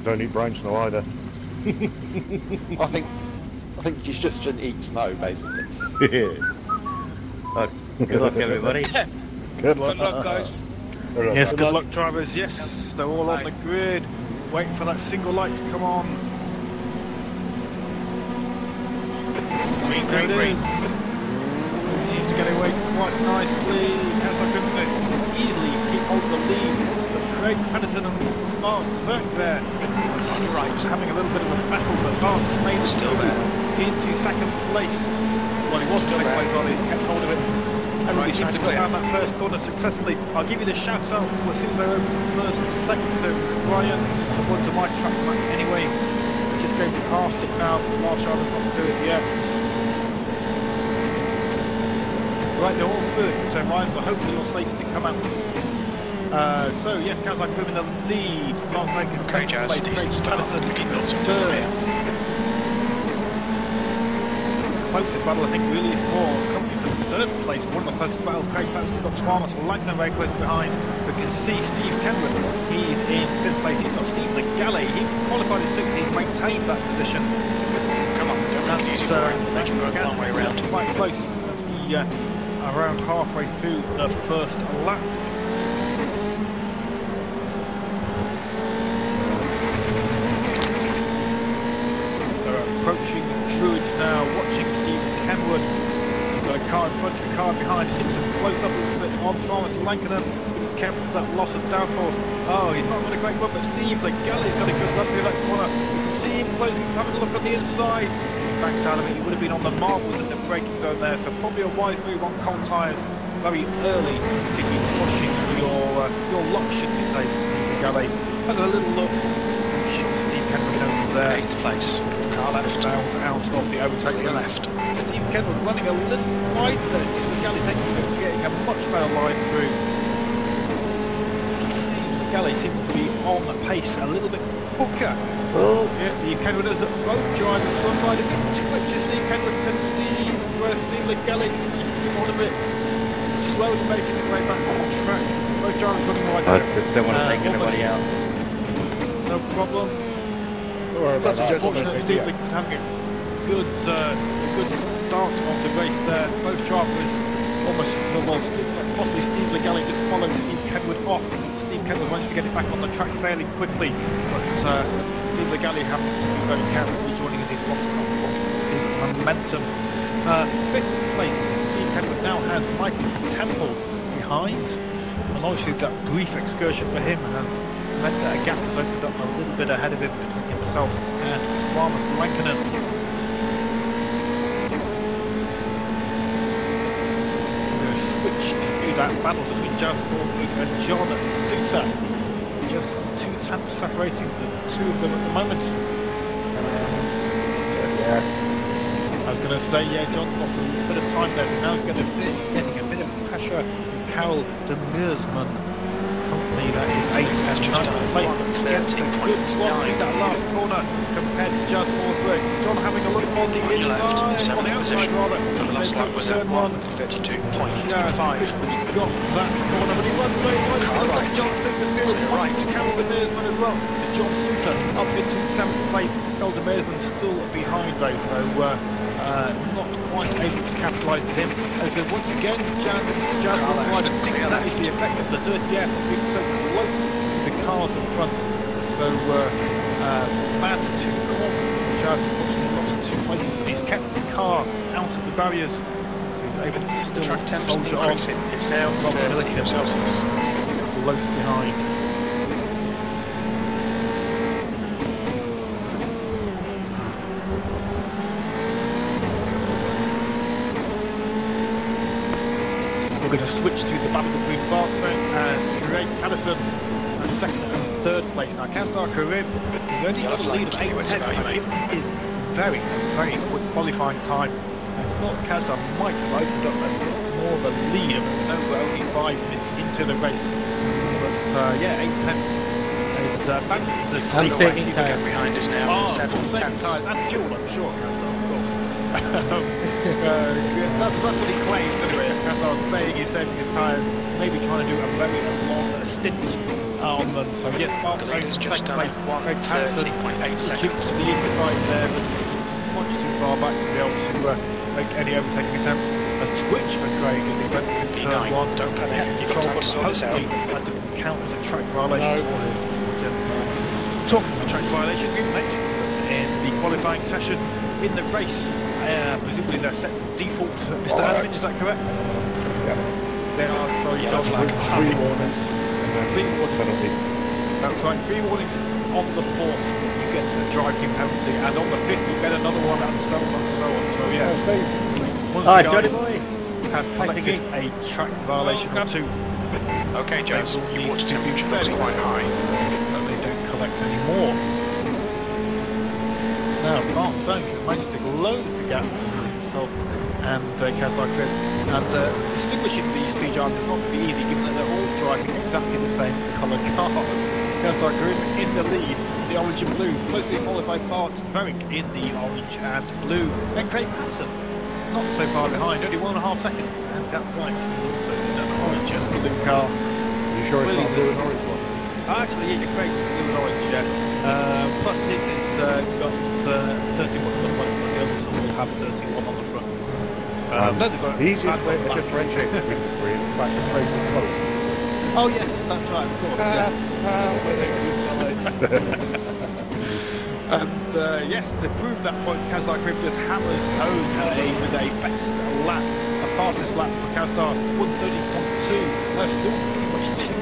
don't eat brown snow either. I think you shouldn't eat snow, basically. Good luck, everybody. Good luck. Good luck, guys. Yes, good luck, drivers. Yes, they're all on the grid, waiting for that single light to come on. Green. Seems to get away quite nicely. Kazak couldn't easily keep hold of the lead. But Craig Pedersen and Mark Zerk there on the right, having a little bit of a battle, but Mark's made it Still there. into second place. Well, he was Still second there. place, while he kept hold of it. Everybody Right seems to side's go clear. down that first corner successfully. I'll give you the shout out to as soon as they're over first and second to Brian, according to my track map anyway. Just going past it now, Last Driver's not through it yet. Right, they're all through it, so Ryan, so hopefully you're safe to come out. So yes, Kazakh in the lead. Mark Zerk in Okay, second Jazz, place, decent Craig start. Pedersen Looking built some third. here. Closest battle, I think, really is more companies in third place. One of the closest battles. Craig Pedersen's got Thomas Langner very close behind. We can see Steve Kenwood. He's in fifth place. He's got Steve Legale. He qualified in sixth. He's maintained that position. Come on, don't make it easy for him. Make him go the long way around. Quite close as we around halfway through the first lap. They're approaching the Druids now, watching Stephen Kenwood. Got a car in front, a car behind. Seems to close up a little bit on Thomas Lankenham. Be careful for that loss of downforce. Oh, he's not got a great run, but Steve Legale's got a good run through that corner. You can see him closing, having a look on the inside. He backs out of it. He would have been on the marbles in the braking zone there, so probably a wise move on cold tyres very early to keep pushing your luck, should you say, to Steve Legale. Has a little look. Steve Kenwood over there. 8th place. Car left. Bounce out of the overtake. Clear left. Steve Kenwood running a little wide there. Steve Legale getting a much better line through. Steve Legale seems to be on the pace a little bit quicker. Oh. Yeah, Steve Kenwood has both drivers run by a bit too much to Steve Kenwood and Steve Legale on a bit slowly making his way back on the track. Both drivers running wide. I just don't want to take anybody out. No problem. Don't worry about that. Fortunately, Steve Legale having a good start of the race there. Both drivers almost possibly Steve Legale just followed Steve Kenwood off. Steve Kenwood managed to get it back on the track fairly quickly, but Steve Legale having to be very careful rejoining as he's lost his momentum. Fifth place, Steve Kenwood now has Michael Temple behind, and obviously that brief excursion for him has meant that a gap has opened up a little bit ahead of him between himself and Thomas Lankenham. Switch to that battle between Jazz Forsberg and John Suter. Just 2 tenths separating the two of them at the moment. I was going to say, yeah, John lost a little bit of time there, but now he's going to be getting a bit of pressure from Carol de Meersman. Company that is 8th and 9th place. Gets a good one in that last corner compared to Jazz Forsberg. John having a look on the inside, on the outside rather. The last lap was at 1:32.25. Got that corner, but he runs very well. Right. John Suter right to Carol de Meersman as well. And John Suter up into 7th place. Carol de Meersman still behind though, so not quite able to capitalise with him. And so once again, Jazz Forsberg, I think that is the effect of the dirty air from being so close to the cars in front. So bad 2 corners. Jazz unfortunately lost 2 places, but he's kept the car out of the barriers. Able to still Track temps soldier on. increasing. It's now 30 Celsius. Close behind. We're going to switch to the battle between Barton and Craig Pedersen, second and third place. Now, Castar Karim has only got a lead of 8-10. It is very quick qualifying time. I thought Castar might have opened up a bit more of a lead, but we're only 5 minutes into the race. But yeah, 8 tenths is back to the I'm saving time. Behind us now, 7 tenths. And fuel, I'm sure, Castar, of course. That's what he claims anyway. As Castar was saying, he's saving his tyres, maybe trying to do a very long stint on them. So yes, Mark The leader's just done 1:30.8 seconds. To the inside there, but much too far back to be able to make any overtaking attempt. A twitch for Craig in the event of turn 1. Don't panic, you've got time to sort this out. That didn't count as a track violation. Talking of track violations, we mentioned in the qualifying session in the race. Presumably they're set to default. Mr. Admin, is that correct? Yeah. They are, sorry, Yellow flag. 3 warnings. And then 3 warnings. penalty. That's right, 3 warnings on the 4th, you get a drive team penalty, and on the 5th you get another one, and so on and so on. So yeah, Steve. once Hi, the Johnny guys boy. have collected a track violation or 2, Okay, Jazz, they will your need water to be temperature looks very quite high. that they don't collect any more. Now, Mark Stone managed to close the gap between himself and Kazdar Crib, and distinguishing these three drivers is not going to be easy, given that they're all driving exactly the same colour cars. Kazdar Crib in the lead, the orange and blue, closely followed by Bart Zverink in the orange and blue. Then Craig Patterson, not so far behind, only 1.5 seconds, and that's right, he's also in an orange and blue car. You sure it's not a blue and orange one? Actually, yeah, Craig's blue and orange, yeah. Plus his has got 31 on the front, but the other one will have 31 on the front. The easiest way to differentiate between the three is the fact that Craig's is slowest. Oh yes, that's right, of course. And yes, to prove that point, Kazdar Crib just hammers home with a best lap, a fastest lap for Kazdar, 1:30.2. That's still pretty much 2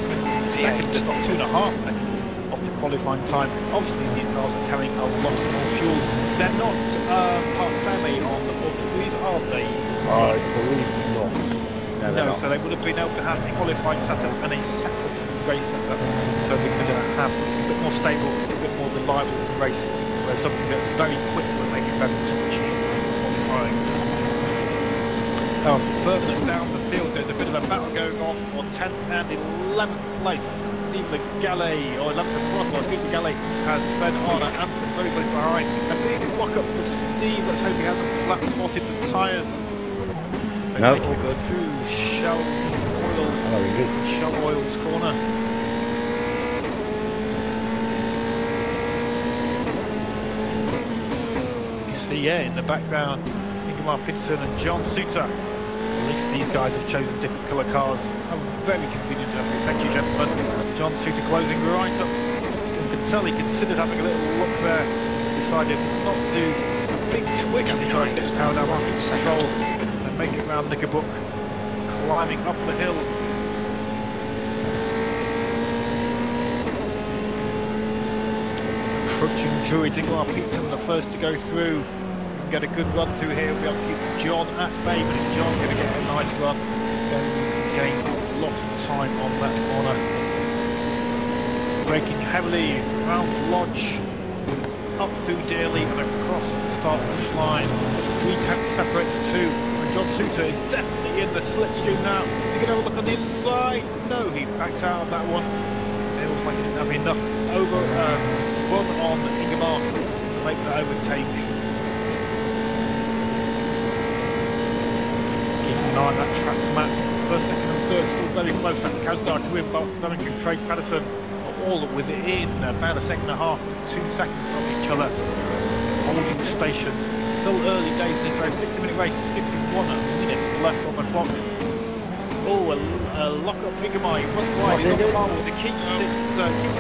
seconds, not 2.5 seconds of the qualifying time. Obviously, these cars are carrying a lot more fuel. They're not part family on the 43s, are they? I believe not. No, so they would have been able to have a qualifying setup and a separate race setup, so they could have something a bit more stable, a bit more reliable for race, whereas something that's very quick would make it very touchy for qualifying. Now, further down the field, there's a bit of a battle going on 10th and 11th place. Steve Legale, or 11th and 12th, Steve Legale has Sven Arna and some very close behind. A big block up for Steve, let's hope he hasn't flat spotted the tyres. So No. making it through Shell Oil's corner. You see, yeah, in the background, Ingemar Peterson and John Suter. At least these guys have chosen different colour cars. A very convenient jumping. Thank you, gentlemen. John Suter closing right up. You can tell he considered having a little look there. Decided not to. A big twitch as he tries to get his power down on control. Make it round Knickerbook, climbing up the hill. Approaching Drury, Dingwall Peterson, the first to go through. Get a good run through here. We'll be able to keep John at bay, but if John's going to get a nice run, then we can gain a lot of time on that corner. Braking heavily round Lodge, up through Dearly and across the start finish line. There's 3 tenths separate the two. John Suter is definitely in the slipstream now. Is he going to have a look on the inside? No, he backs out of that one. Feels like he didn't have enough run on Ingemar to make that overtake. Let's keep an eye on that track map. First, second and third still very close. That's Kazdar Crib, Bart Zverink and Craig Patterson are all within about a second and a half to 2 seconds of each other. Holding station. Still early days in this race, 60-minute race, 51 minutes left on the clock. Oh, a lock up Ingemar, he runs wide, he's on the marble, he keeps it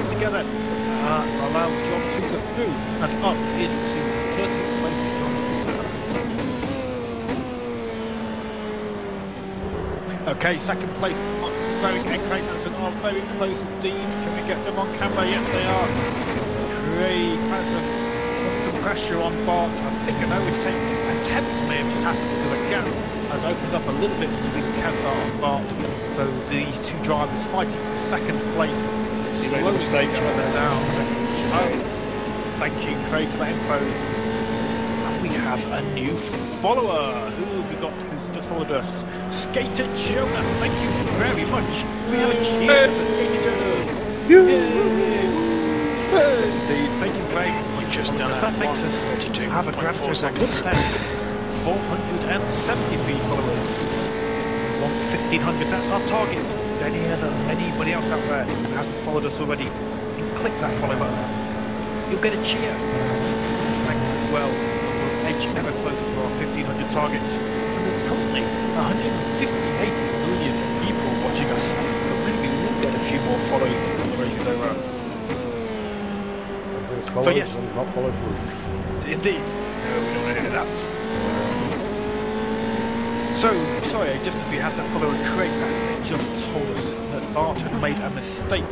together, allows John Suter through and up into 30th place for John Suter. Okay, second place, Mark Zverink and Craig Patterson are very close indeed. Can we get them on camera? Yes, they are. Craig Patterson. Some pressure on Bart. I think an overtake attempt may have just happened because a gap has opened up a little bit between Kazdar and Bart. So these two drivers fighting for second place. You made a mistake down. Oh, thank you, Craig, for that info. And we have a new follower. Who have we got who's just followed us? Skater Jonas. Thank you very much. We have a cheer for Skater Jonas. Yes, indeed. Thank you, Craig. Just done that makes us have a grand total of 473 followers. 1,500, that's our target. to anybody else out there who hasn't followed us already, and click that follow button. You'll get a cheer. Thanks as well. We'll edge ever closer to our 1,500 target. And there's currently 158 million people watching us. So maybe we'll get a few more follows before the race is over. So yes, and not follow rules. Indeed. No, we don't want any of that. So, sorry, just as we had that follower, Craig just told us that Bart had made a mistake.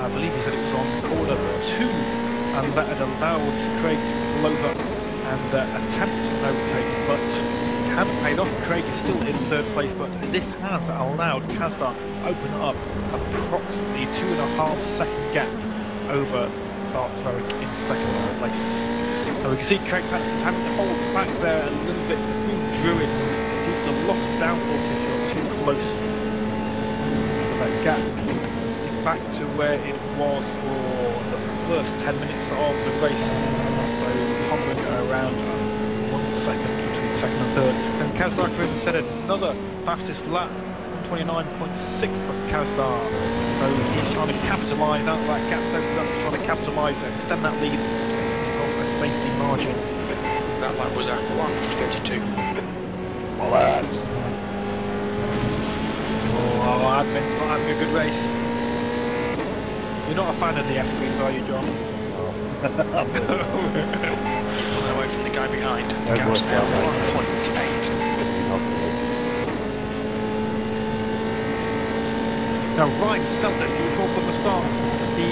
I believe he said it was on corner 2, and that had allowed Craig to close up and attempt an overtake, but it hadn't paid off. Craig is still in 3rd place, but this has allowed Kazdar open up approximately 2.5 second gap over Bart Slowick in 2nd place. So we can see Craig Patterson's having to hold back there a little bit through Druids. The loss of downforce if you're too close. So that gap is back to where it was for the first 10 minutes of the race. So hovering around 1 second between 2nd and 3rd. And Kazdar Karim set another fastest lap, 29.6 for Kazdar. So he's trying to capitalise out that gap's opened up, trying to capitalise and extend that lead. It's also a safety margin. That lap was at 1:32. Bollocks. Oh, Admin's not having a good race. You're not a fan of the F3s, are you, John? Pulling away from the guy behind. The Everyone's gap's now down. 1.8. Now, Ryan Selder, if you recall from the start, he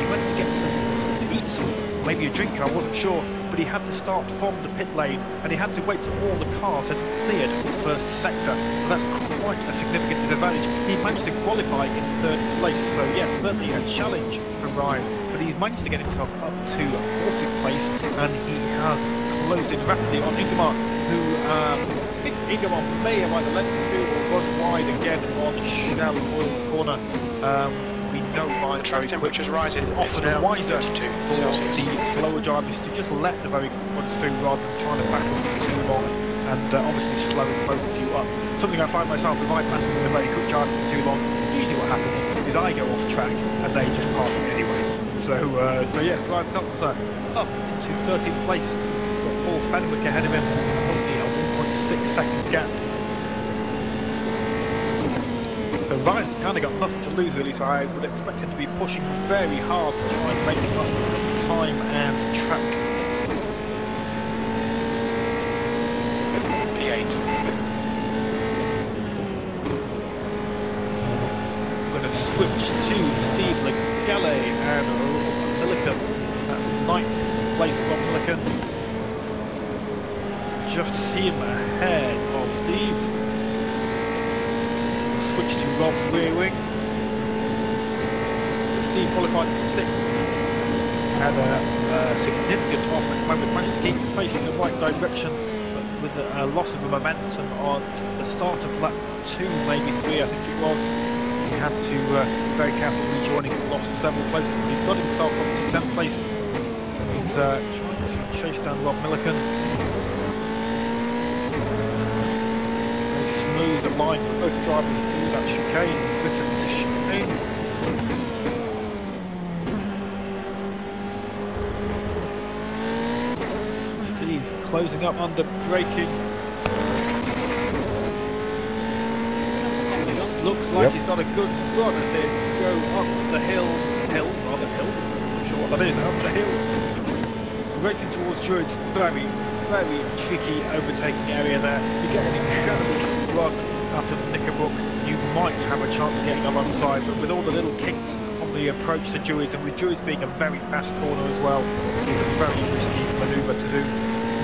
went to get some to eat some, maybe a drink, I wasn't sure, but he had to start from the pit lane, and he had to wait till all the cars had cleared the first sector, so that's quite a significant disadvantage. He managed to qualify in 3rd place, so yes, certainly a challenge for Ryan, but he's managed to get himself up to 4th place, and he has closed in rapidly on Ingemar, who I think Ingemar may have either let him through or run wide again on Shell Oil's corner. We know Ryan, The track temperature's rising. is It's often now wiser 32 for Celsius. the slower drivers to just let the very quick ones through rather than trying to back them for too long and obviously slowing both of you up. Something I find myself if I'm battling with a very quick driver for too long, usually what happens is I go off track and they just pass me anyway. So yes, Ryan Seltzer up to 13th place. He's got Paul Fenwick ahead of him, only a 1.6 second gap. So Ryan's kind of got nothing to lose really, so I would expect him to be pushing very hard to try and make up time and track. P8. We're going to switch to Steve Legale and Rob Milliken. That's 9th place Rob Milliken. Just him ahead of Steve. Switch to Rob's rear wing. Steve qualified 6th. Had a significant off-track moment, managed to keep facing the right direction, but with a loss of momentum on the start of lap 2, maybe 3, I think it was. He had to be very careful rejoining, lost several places. He's got himself up to 10th place. He's trying to chase down Rob Milliken. Smooth line for both drivers through that chicane, Britain's chicane. Steve closing up under braking. Looks like he's got a good run as they go up the hill, not the hill, I'm not sure what that is, up the hill. Racing towards Druids, very tricky overtaking area there. You get an incredible run out of Knickerbrook, you might have a chance of getting alongside, but with all the little kinks on the approach to Druids, and with Druids being a very fast corner as well, it's a very risky manoeuvre to do.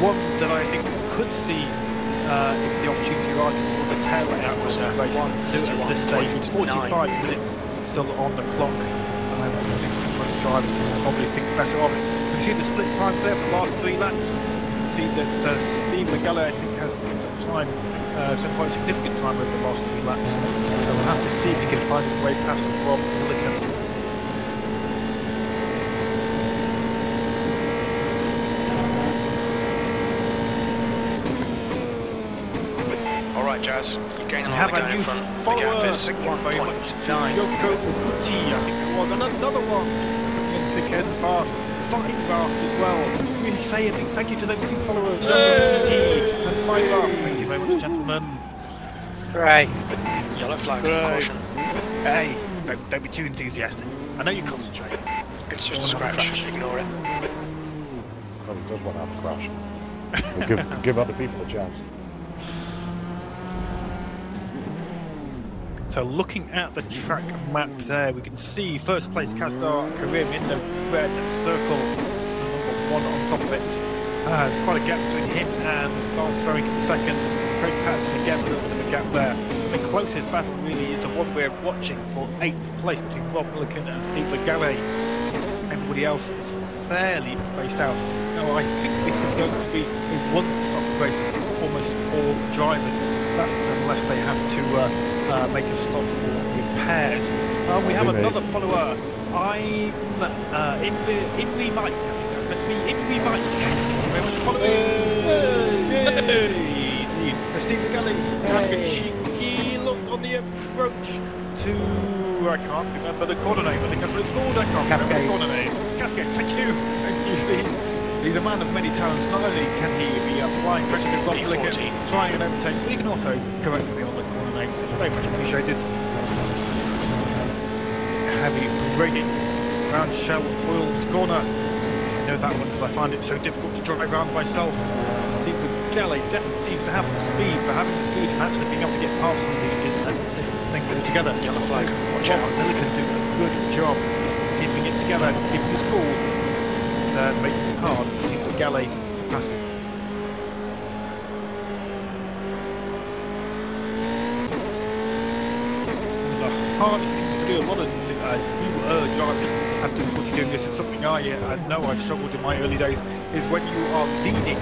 One that I think could see if the opportunity arises was a tail out was a race at this stage with 45 minutes still on the clock, and I think most drivers will probably think better of it. You can see the split time there for the last 3 laps. You can see that Steve Legale, I think, has picked up time, some quite significant time over the last 2 laps. So we'll have to see if he can find his way past Rob Milliken. Jazz. You're gaining We a lot have of a going in new front. The follower. gap is Thank you very much. 1.9. Yoko Uguti, I think it was. And another one. In thick and fast. Fine fast as well. Really say a big thank you to those two followers. Yoko Uguti and Fine Fast. Thank you very much, gentlemen. Right. Yellow flag, Right. caution. Hey, don't be too enthusiastic. I know you concentrate. It's just a scratch, ignore it. Oh, he does want to have a crash. We'll give other people a chance. So looking at the track map there, we can see first place Kazdar Karim in the red circle, number 1 on top of it. There's quite a gap between him and Lance Rowing in second. Craig Patterson again, a little bit of a gap there. So the closest battle really is the one we're watching for 8th place between Rob Milliken and Steve Legale. Everybody else is fairly spaced out. Now I think this is going to be a one-stop race for almost all drivers. That's unless they have to make a stop for repairs. We have another follower. I'm Inri Mike. I think that's meant to be Inri Mike. Very much following. Yay! Steve Galley having a cheeky look on the approach to, I can't remember the corner name. I think that's what it's called. I can't remember the corner name. Cascade. Thank you, Steve. He's a man of many talents. Not only can he be applying pressure to Rob Milliken, trying and overtake, but he can also correct me on the corner names. It's very much appreciated. Heavy braking around Shell Oil's corner. I know that one because I find it so difficult to drive around myself. Steve Galley definitely seems to have the speed, but having the speed and actually being able to get past somebody is a different thing altogether. Yellow flag, watch out. Milliken do a good job keeping it together, keeping his cool, and making it hard for Steve Galley to pass him. The hardest things to do, a lot of newer drivers have difficulty doing this. It's something I know I've struggled in my early days, is when you are leading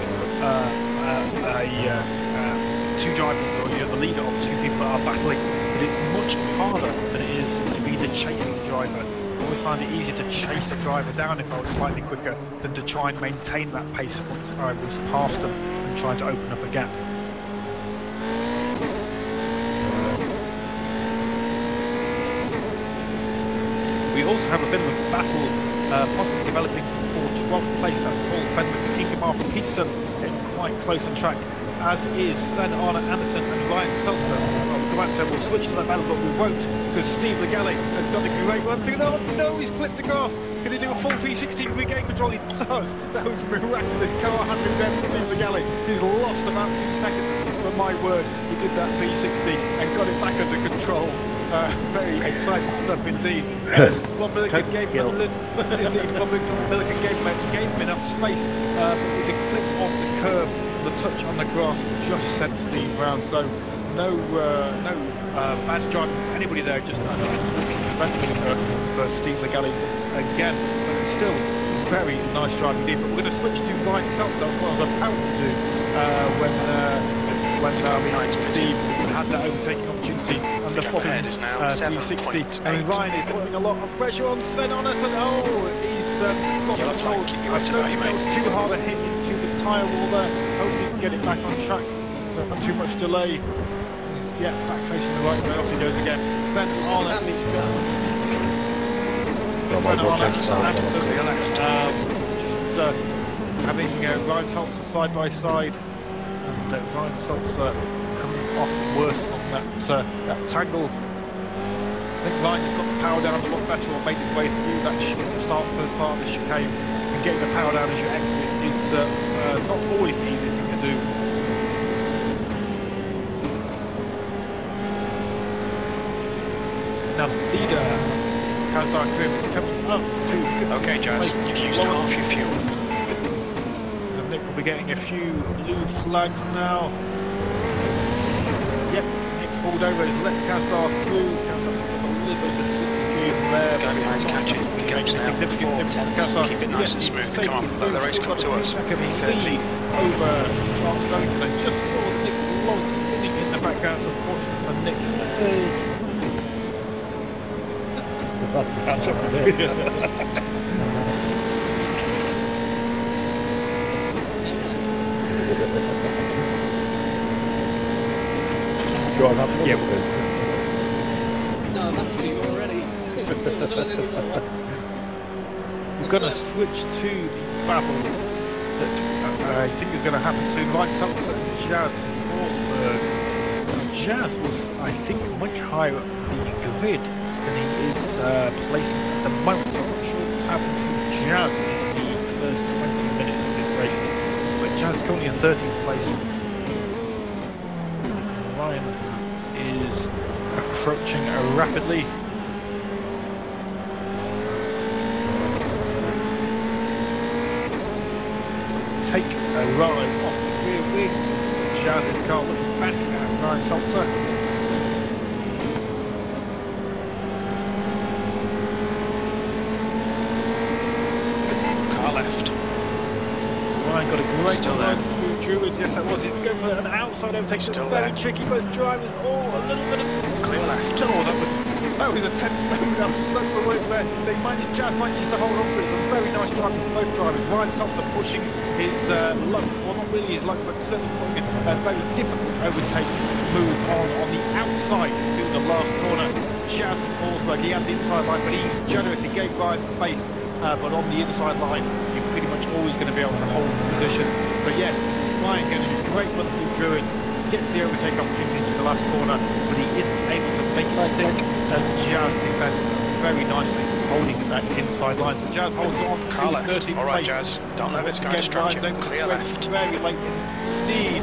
two drivers, or you're the leader of two people that are battling, but it's much harder than it is to be the chasing driver. I always find it easier to chase a driver down if I was slightly quicker than to try and maintain that pace once I was past them and trying to open up a gap. We also have a bit of a battle possibly developing for 12th place. That's Paul Fenwick and Ingemar Peterson getting quite close on track, as is Sven Arne Andersen and Ryan Seltzer. So we'll switch to that battle, but we won't, because Steve Legale has got a great run through. Oh no, he's clipped the grass. Can he do a full 360 regain control? He does. That was miraculous. Car 100 there for Steve Legale. He's lost about 2 seconds, but my word, he did that 360 and got it back under control. Very exciting stuff indeed. Rob Milliken gave him enough space, but with the clip off the curb, the touch on the grass just sent Steve round. So no bad driving from anybody there, just preventing for Steve Legale again. But still very nice driving indeed. But we're going to switch to Ryan Seltzer, as well as I'm about to do when Steve had that overtaking opportunity and the ahead is now 360. 7.8. And Ryan is putting a lot of pressure on Sven Arne Andersen. Oh, he's got Yellow flag, control. keep your I eyes don't about you, think that mate. was too hard a hit into the tyre wall there. Hopefully he can get it back on track. Not too much delay. Yeah, back facing the right way. Off he goes again. Sven Arne having Ryan Seltzer side by side, and Ryan Seltzer coming off worse on that tangle. I think Ryan's got the power down a lot better, or made his way through that first part of the chicane, and getting the power down as you exit is not always the easiest thing to do. Now the leader, Kazdar Karim, is coming up to 50th Okay, Jazz, you've used half your fuel. So Nick will be getting a few blue flags now. Yep, Nick's pulled over, he's let Kazdar through. Kazdar got a little bit of a slipstream there. Go behind, catch it. The game's now 4/10. Keep it nice and smooth. Come on, let the race come to us. P30. Over Lance Rowing. I just saw Nick Lawrence spinning in the background, unfortunately for Nick. Catch up with it. drive up to Yeah. No, I'm up to you already. We're going to switch to the battle that I think is going to happen soon. Right, something Jazz Forsberg. Jazz was, I think, much higher up the grid than he is placing at the moment. So I'm not sure what's happened to Jazz in the first 20 minutes of this race. But Jazz is currently in 13th place. Ryan is approaching rapidly. Take a ride off the rear wing. Jazz's car looking back at Ryan Salter. Car left. Ryan got a great Still run there. through Druids. Yes, that was. He's going for an outside overtake. Still Very there. tricky. Both drivers. Oh, a little bit of. Clear left. Oh, that was a tense moment. I was stuck for a word there. Jazz managed to hold on to it. It's a very nice drive from both drivers. Ryan Salter pushing his luck. Well, not really his luck, but certainly putting a very difficult overtake move on the outside through the last corner. Jazz Forsberg, he had the inside line, but he generously gave Ryan space. But on the inside line, you're pretty much always going to be able to hold the position. So yeah, Ryan going to do great run through Druids, gets the overtake opportunity into the last corner, but he isn't able to make it stick. And Jazz defends very nicely, holding that inside line. So Jazz holds on Car to left. 13th All right, place. Jazz. Don't let this guy Again, distract Ryan's you. over Clear the left. very late indeed.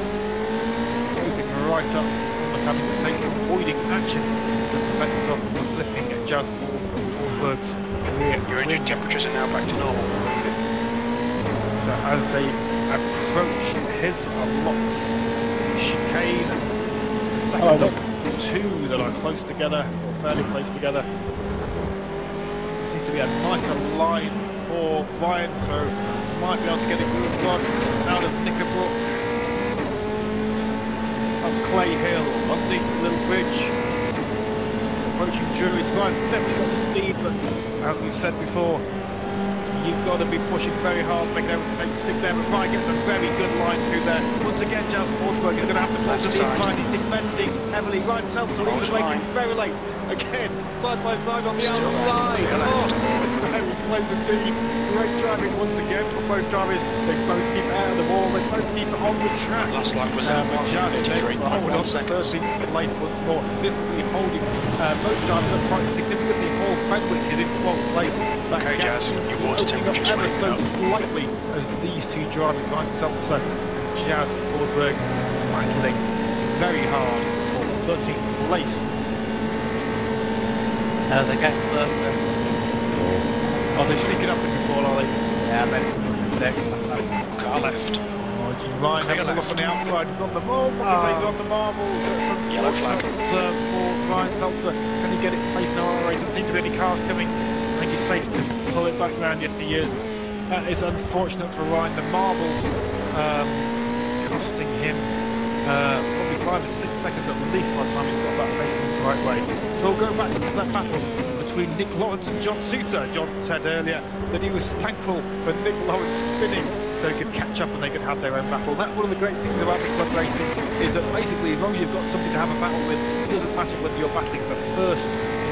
Closing right up, almost having to take avoiding action to prevent himself from flipping at Jazz Forsberg's rear Your engine wing. temperatures are now back to normal. So as they approach his lots chicane, the second of two that are close together, or fairly close together. Seems to be a nicer line for Ryan, so might be able to get a good run out of Knickerbrook. Up Clay Hill, underneath the little bridge. Approaching Druids. Ryan's definitely got the speed, but as we said before, you've got to be pushing very hard, making everything stick there. But Ryan gets a very good line through there. Once again, Jazz Forsberg is going to have to push to the inside. He's defending heavily. Ryan Seltzer leaves the race very late. Again, side by side on the outside. Very close indeed. Great driving once again from both drivers. They both keep it out of the wall. They both keep it on the track. Last lap was at Jazz is able to hold on 1:53.1 to seconds. 13th place once more. This will be holding both drivers up quite significantly. Paul Fenwick is in 12th place. That Okay, gap Jazz, seems to your be water opening up temperature's ever so creeping up. slightly as these two drivers, Ryan Seltzer and Jazz Forsberg, battling very hard for 13th place. They get closer. Are they sneaking up in the ball, are they? Yeah, I made it next last night. Car left. Ryan Clear having a look left. on the outside, he's on the ball, he's on the marbles. Yellow flag. For Ryan Seltzer. Can he get it facing our race? Doesn't seem to be any cars coming. I think he's safe to pull it back round. Yes, he is. That is unfortunate for Ryan. The marbles costing him probably 5 or 6 seconds at least by the time he's got that facing the right way. So we'll go back to that battle between Nick Lawrence and John Suter. John said earlier that he was thankful for Nick Lawrence spinning so he could catch up and they could have their own battle. That's one of the great things about the club racing, is that basically as long as you've got something to have a battle with, it doesn't matter whether you're battling for first,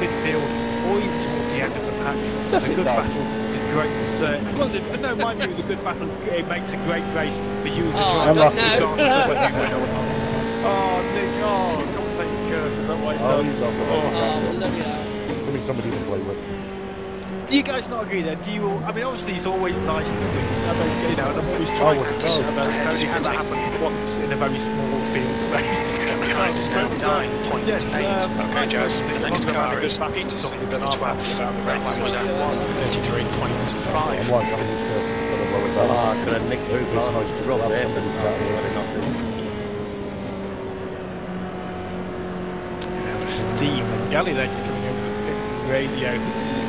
midfield, or even towards the end of the patch. Yes, A it good does. battle is great. No, mind you, it's a good battle. It makes a great race for you as a Oh, driver. no. regardless of whether you win or not. Oh, Nick, commentator's curse, is that what he's done? He's off. Oh, bloody hell. Give me somebody to play with. Do you guys not agree then? Do you all, I mean, obviously it's always nice to win. I mean, you know, and I'm always trying to no. it's only had that happen once in a very small field race. Behind is now 9.8. Yes, Okay, Jazz. The next car is Peterson. Peterson. That lap was at 1:33.5. I'm like, I'm just going to roll it Oh, back. I could have nicked through It's nice to drop have there, somebody but back there. I got it. Steve Galley there just coming over the pit radio.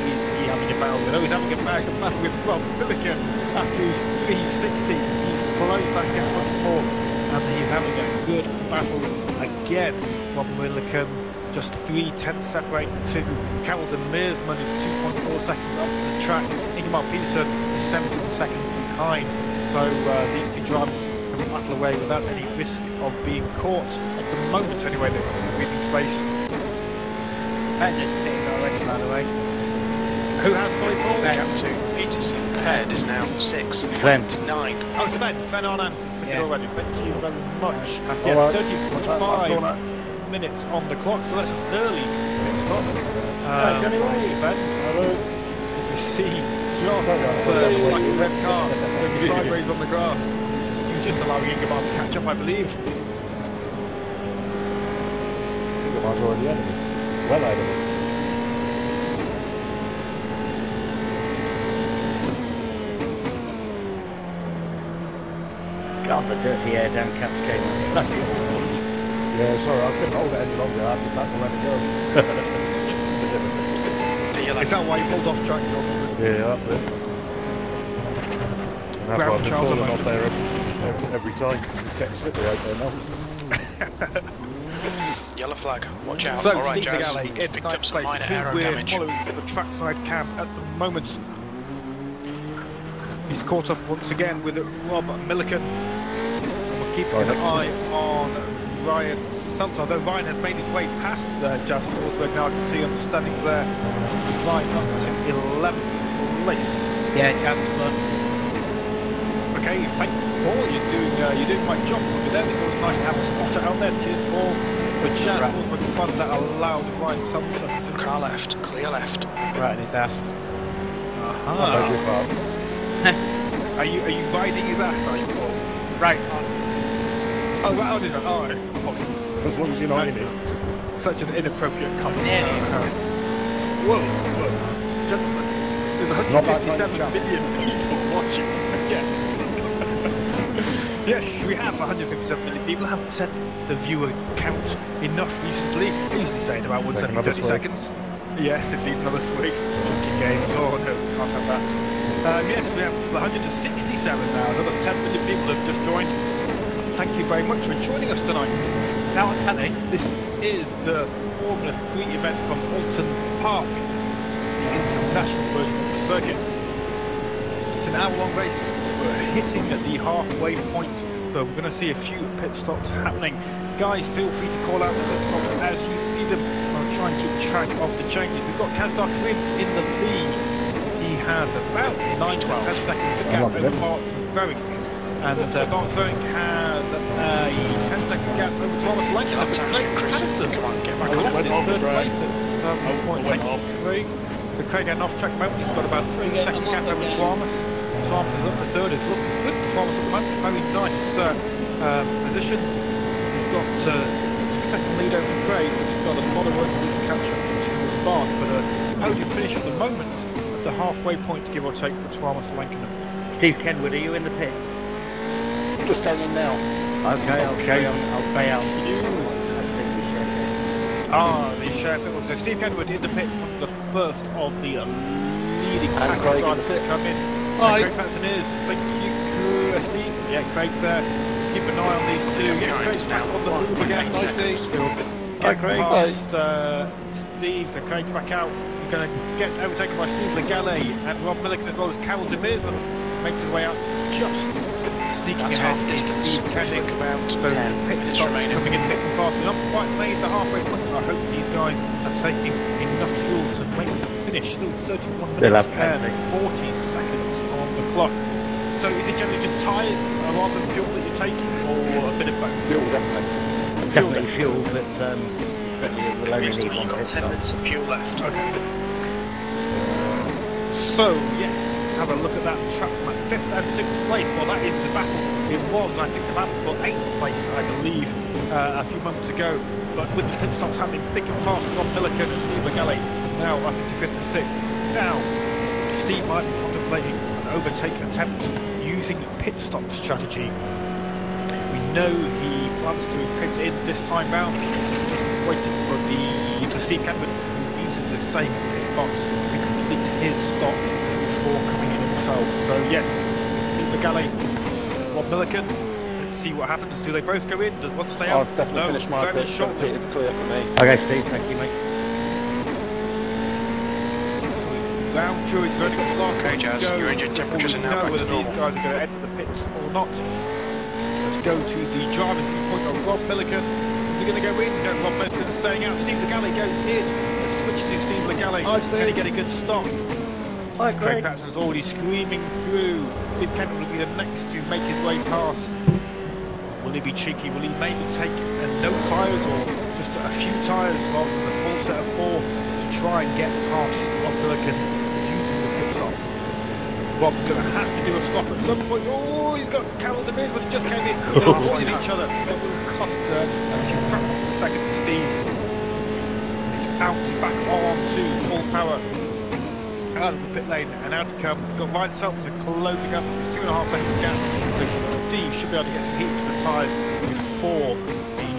He's having a battle with. Oh, he's having a battle with Rob Milliken after his 360. He's closed that gap once more, and he's having a good battle again. Rob Milliken just 3/10 separate to Carrollton Mearsman is 2.4 seconds up the track. Ingemar Peterson is 17 seconds behind. So these two drivers battle away without any risk of being caught at the moment anyway. They've got some breathing space. Pender's pitted already, by the way. Who has sorry, Paul? Gap to Peterson paired is now 6 Sven. to 9. Oh, Sven on Yeah. already. Thank you very much. All right. 35 minutes on the clock, so that's an early pit stop. Sven. Hello. As we see John, that's like a red car going sideways on the grass. He was just allowing Ingeborg to catch up, I believe. Ingeborg's already ahead of me. Well ahead of me. God, the dirty air down Cascade. Yeah, sorry, I couldn't hold it any longer. I had to let it go. Is that why you pulled off track, John? Yeah, that's it. And that's why I've been falling off there every time. It's getting slippery out there now. Yellow flag, watch out. So, Alright, Steve Jazz, Galley in picked ninth up some place, minor who aero we're damage. following for the trackside cam at the moment. He's caught up once again with Rob Milliken. And we're keeping an eye on Ryan Stunts, although Ryan has made his way past Jazz Forsberg now. I can see on the standings there. Ryan up to 11th place. Yeah, Jasper. Okay, thank you, Paul. You're doing my job for me there. It's always nice to have a spotter out there. Cheers, Paul. But Jazz Forsberg's fun that allowed Ryan Stunts to Car left, clear left. Right in his ass. I beg your pardon. Are you riding his ass, are you, Paul? Right. Oh, right on his ass. Oh, As long as you're not in it. such an inappropriate comment. Nearly. Whoa, gentlemen, there's Not that 157 million people watching. Yeah. Yes, we have 157 million people. I haven't said the viewer count enough recently. I usually say it about once every 30 seconds. Yes, indeed, another swig. Drinking games. Oh no, can't have that. Yes, we have 167 now. Another 10 million people have just joined. Thank you very much for joining us tonight. Now, Kelly, this is the Formula 3 event from Oulton Park, the international version of the circuit. It's an hour-long race. We're hitting at the halfway point, so we're going to see a few pit stops happening. Guys, feel free to call out the pit stops as you see them. I'll try and keep track of the changes. We've got Kazdar Karim in the lead. He has about 9 to 10 seconds gap over Bart Verink. And Bart Verink has a 10-second gap over Thomas Langton. Lap times increasing. Come on, get back Oh, on. went off, Third right. place at went off. 7.83. The Craig had an off-track moment. He's got about 3-second gap over Thomas. Thomas is up to third. It's looking good for Thomas at the moment. Very nice position. He's got 2-second lead over Craig. He's got a lot of work to do to catch up to Bart. But a podium finish at the moment at the halfway point, give or take, for Thomas Langton. Steve Kenwood, are you in the pits? Just going in now. Okay, I'll stay out. The share pit. So Steve Kenwood in the pit, one of the first of the leading pack Craig in drivers the to pit. come in. Hi. Craig Patterson is. Thank you, Steve. Yeah, Craig's there. Keep an eye on these two. Yes, Craig's back on the move again. Hi, Steve. Hi, Craig. Past Steve, so Craig's back out. He's going to get overtaken by Steve Legale and Rob Milliken as well as Carol DeMeersman. Makes his way out just sneaking That's ahead. half distance. Steve I think Kenwood. about So 10 pit minutes stops remaining. coming in thick and fast. We've not quite made the halfway point. I hope these guys are taking enough fuel to make the finish. Still 31 They'll minutes have and plenty. 40 seconds on the clock. So is it generally just tyres rather than fuel that you're taking, or a bit of both? Fuel, definitely. Definitely fuel, but certainly we'll only Houston, need you've one got pit 10 stop. minutes of fuel left. Okay. So, yes, have a look at that track map. 5th and 6th place. Well, that is the battle. It was, I think, the battle for 8th place, I believe, a few moments ago. But with the pit stops happening thick and fast from Milliken and Steve Legale, now up into 5th and 6th. Now, Steve might be contemplating an overtake attempt using pit stop strategy. We know he plans to pit in this time round. Just waiting for Steve Kenwood, who uses the same pit box to complete his stop before coming in himself. So yes, Steve Legale, Rob Milliken. Let's see what happens. Do they both go in? Does one stay out? I've definitely finished my very bit, so the shortly. pit is clear for me. Okay, Steve, thank you, mate. Round two, it's only got the last Okay, one to Jazz, go your engine before temperatures we are now know back whether to these normal. guys are going to enter the pits or not. As let's go to the driver's viewpoint of Rob Milliken. Is he going to go in? No, Rob Milliken is staying out. Steve Legale goes in. Let's switch to Steve Legale. Can he get a good stop? Craig Patterson's already screaming through. Steve Kenwood will be the next to make his way past. Will he be cheeky? Will he maybe take no tyres or just a few tyres rather than a full set of 4 to try and get past Rob Milliken using the pit stop? Rob's going to have to do a stop at some point. Oh, he's got Carroll de Beers, but he just came in. They're avoiding each other. That will cost a few fractions of a second for Steve. It's out, back on to full power. Out of the pit lane, and out come. Got Ryan Seltzer closing up. It's 2.5 second gap. So Steve should be able to get some heat to the tyres before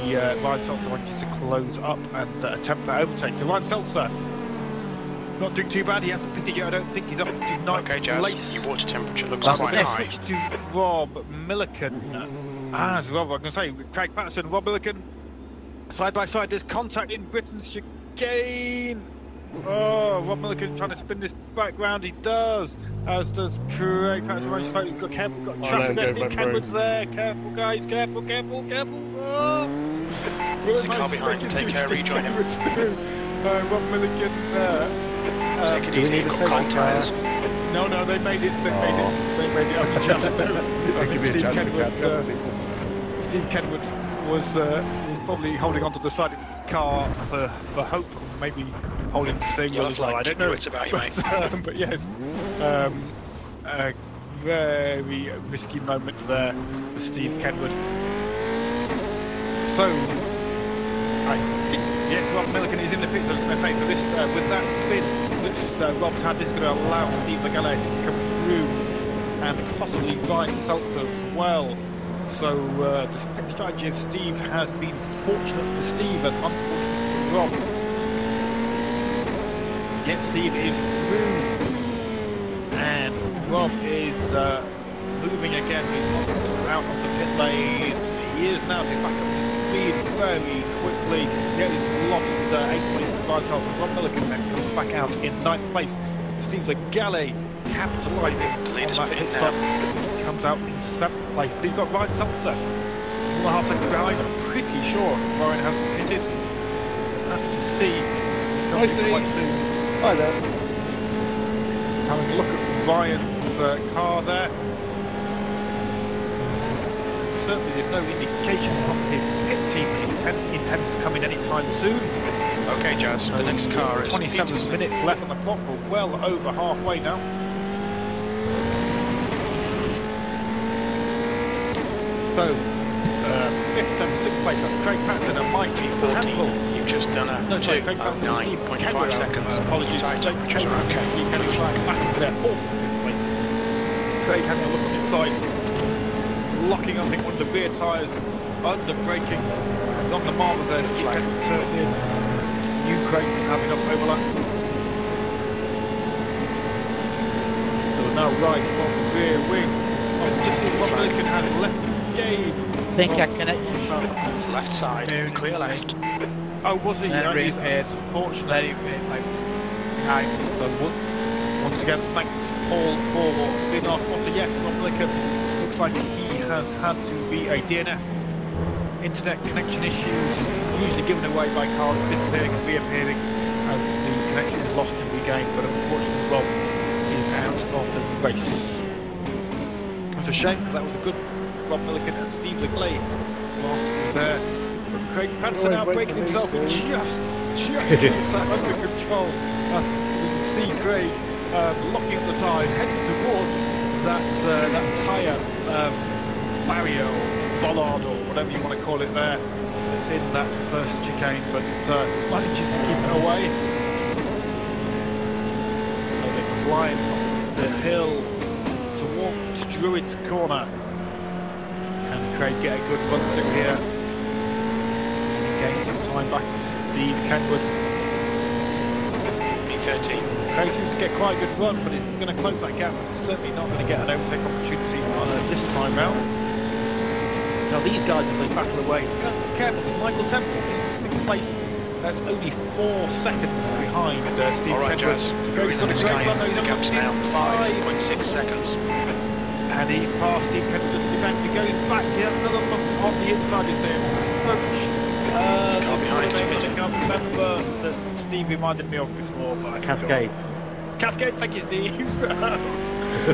the Ryan Seltzer manages to close up and attempt that overtake. So Ryan Seltzer not doing too bad. He hasn't pitted yet. I don't think he's up to 9th Okay, Jazz, place. your water temperature looks That's quite high. Switch to Rob Milliken. As Rob, I'm going to say, Craig Patterson, Rob Milliken, side by side. There's contact in Britain's chicane. Oh, Rob Milliken trying to spin this back round. He does, as does Craig Patterson. Got careful, got traffic there. Steve Kenwood's there. Careful, guys. Careful, careful, careful. Oh. There's a car behind you. Take care. Rejoin him. Rob Milliken there. Take it easy. You've got cold tyres. No, they made it. They made it up I think Steve Kenwood was probably holding onto the side of his car for hope, maybe holding the steering wheel as well. I don't know. It's about you, mate. But yes, a very risky moment there for Steve Kenwood. So I think yes, Rob Milliken is in the pit. I was going to say, so this with that spin which Rob's had, this is going to allow Steve Legale to come through and possibly Ryan Seltzer as well. So the pit strategy of Steve has been fortunate for Steve and unfortunate for Rob. Yet Steve is through and Rob is moving again. He's out of the pit lane. He is now, so he's back up to speed very quickly. Yeah, he's lost 8th place to Ryan Seltzer. Rob Milliken then comes back out in 9th place. Steve Legale capitalising on that pit stop. Comes out in 7th place. But he's got Ryan Seltzer 1.5 seconds behind. I'm pretty sure Ryan hasn't pitted. We'll have to see. Hi, Steve. Quite soon. Hi there. Having a look at Ryan's car there. Certainly there's no indication from his pit team that he intends to come in any time soon. Okay, Jazz, the next car is 27 minutes left on the clock. We're well over halfway now. So, 5th and 6th place, that's Craig Patterson and Mikey 14. You've just done a 9.5 seconds. Apologies, temperatures are okay. Back there, 4th and 5th place. Craig having a look on the inside. Locking up, I think, one of the rear tyres, under braking, on the marbles there, Steve Kenwood turned in. New Craig have enough overlap. So now right from the rear wing. Oh, just see Rob Milliken has left the game. I think I connected. Left side, clear left. Oh, was he? Very fair. Fortunately. Behind. So once again, thanks Paul for being our sponsor. Yes, Rob Milliken looks like he has had to be a DNF. Internet connection issues, usually given away by cars disappearing and reappearing as the connection is lost and regained, but unfortunately Rob is out of the race. It's a shame, because that was a good Rob Milliken and Steve Legale whilst he was there. But Craig Patterson now breaking himself and just keeps that under control. You can see Craig locking up the tyres, heading towards that tyre barrier or bollard or whatever you want to call it there. It's in that first chicane, but it manages to keep it away. So they climb the hill towards Druids Corner. Can Craig get a good run through here? Can he gain some time back with Steve Kenwood? P13. Craig seems to get quite a good run, but he's going to close that gap. Certainly not going to get an overtake opportunity this time round. Now these guys, as they battle away, be careful because Michael Temple is in 6th place. That's only 4 seconds behind Steve All right, Kenwood. Jazz. Craig's got a great run. The gap's now 5.6 seconds. And he's past Steve Kenwood, just defend. He goes back. He has another decided to approach. behind, I think admitting. I remember that Steve reminded me of before, but I Cascade. forgot. Cascade, thank you, Steve.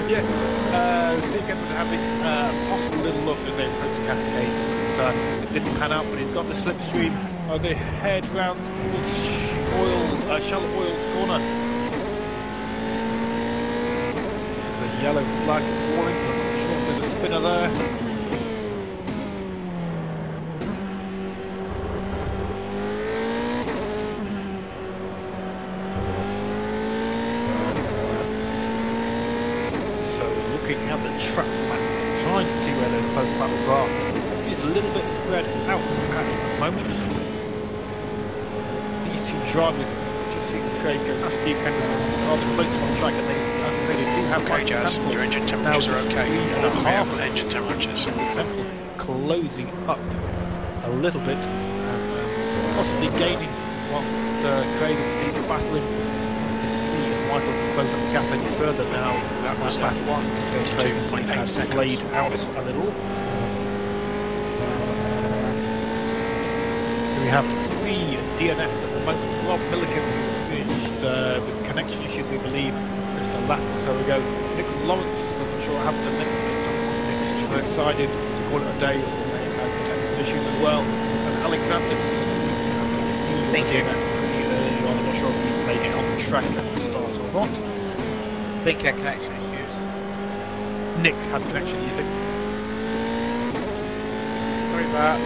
Yes, Steve Kent was having a possible little look as they approached Cascade. It didn't pan out, but he's got the slipstream. They head round towards Charlotte Oil's corner. The yellow flag warning, so I'm not sure if there's a spinner there. Looking at the track map, trying to see where those close battles are. It's a little bit spread out at the moment. These two drivers, just seeing Craig and Steve Kent are the closest on track, and they, as I say, they do have Okay, Jazz, your engine temperatures are okay. Half engine temperatures. Temple closing up a little bit, and possibly gaining whilst Craig and Steve are battling. Michael can close up the gap any further now. That was back one. 32.8 seconds. Laid out a little. We have 3 DNFs at the moment. Rob Milligan finished with connection issues, we believe, just a lap or so ago. Nick Lawrence, I'm not sure what happened to Nick, but Nick's decided to call it a day. They had technical issues as well. And Alexander, Thank you. pretty early on. I'm not sure if he made it on the track at the start or not. I think our connection issues. Nick had connection, you think? Sorry about that.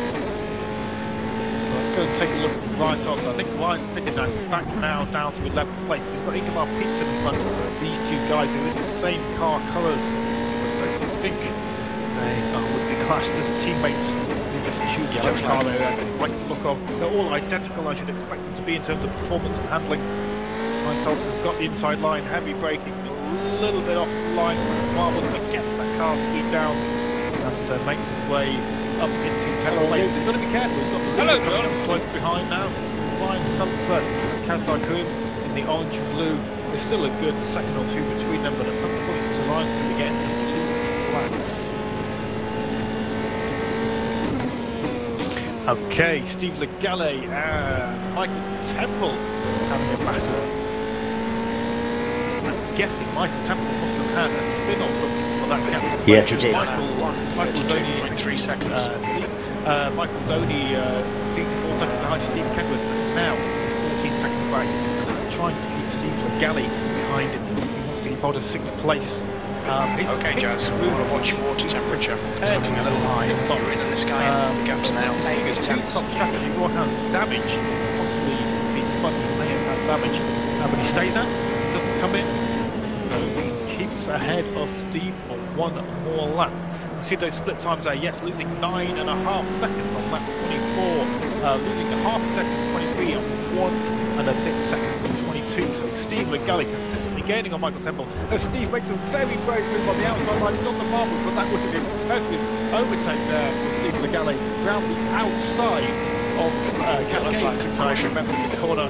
Let's go and take a look at Ryan's also. I think Ryan's pitted now, back now down to 11th place. We've got Ingemar Peterson in front of these two guys who are in the same car colours. I think they would be classed as teammates. You just choose which car they like the look of. They're all identical, I should expect them to be in terms of performance and handling. Ryan Thompson's got the inside line, heavy braking, a little bit off the line from the marbles, but gets that car speed down and makes his way up into 10th place. He's got to be careful. He's got the lead coming up close behind now. Ryan Sunset has Kazar Kuhn in the orange and blue. There's still a good second or two between them, but at some point, Ryan's going to be getting the blue flags. Okay, Steve Legale and Michael Temple having a battle. I'm guessing Michael Temple must have had a spin or something for that gap. Yes, he did. Michael's only 3 seconds. Michael's only 3 to 4 seconds behind Steve Kenwood. Now he's 14 seconds back, trying to keep Steve Legale behind him. He wants to keep hold of 6th place. Okay, Jazz, we want to watch your water temperature. It's looking a little high. You're in the sky. The gap's now figures tenths. Top strategy, what has damage? Possibly if he's spun, he may have had damage. But he stays out, doesn't come in. So he keeps ahead of Steve for 1 more lap. You see those split times there, yes, losing 9.5 seconds on lap 24, losing a half a second on 23 and 1 and a bit seconds on 22. So Steve Legale consistently gaining on Michael Temple. Steve makes a very brave move on the outside line, not the marbles, but that would have been a impressive overtake there for Steve Legale round the outside of Cascade. I remember the corner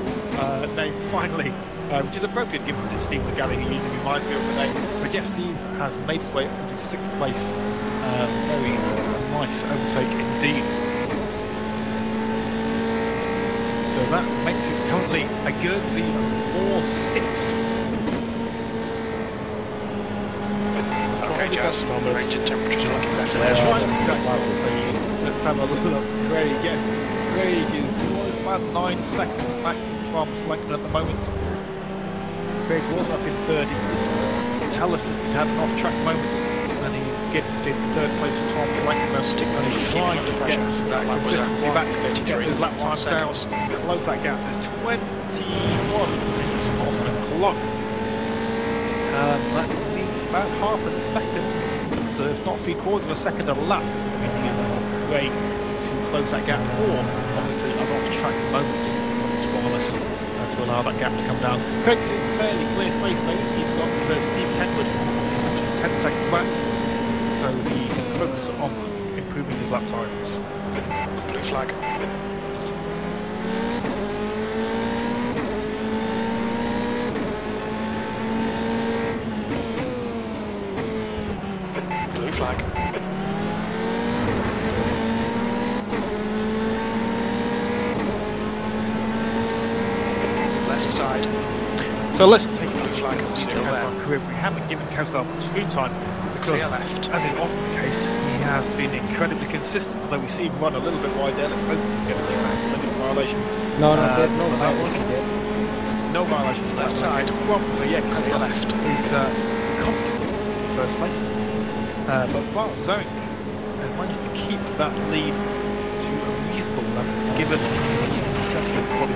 name finally. Which is appropriate given that Steve Legale he usually reminds me of the name. But yes, Steve has made his way up to 6th place. Very nice overtake indeed. So that makes it currently a Guernsey 4-6. Okay, Jazz, engine temperatures are looking better Let's there. have a look. Craig, yes. Craig is about 9 seconds back from Trump's Lincoln at the moment. Craig was up in 30. Tell us that he had an off-track moment and he gifted 3rd place to Tom Lincoln and he's trying to get that consistency back to get his lap times down, close that gap. There's 21 minutes on the clock. That means about half a second, so if not 3/4 of a second a lap, meaning for Craig to close that gap, or obviously an off-track moment from Thomas to allow that gap to come down. Craig's in fairly clear space though. He's got Steve Kenwood 10 seconds back, so he can focus on improving his lap times. Blue flag. Blue flag. So let's take a Blue flag still there. career. We haven't given Kevstar much screen time because, Clear left. as is often the case, he has been incredibly consistent. Although we see him run a little bit wide there, let's hope we get a track limit violation. No, for no that one. violation. No violation. Left side. Well, so yeah, Clear Kevstar left. is comfortable in first place. But Bart Zoink has managed to keep that lead to a reasonable level, given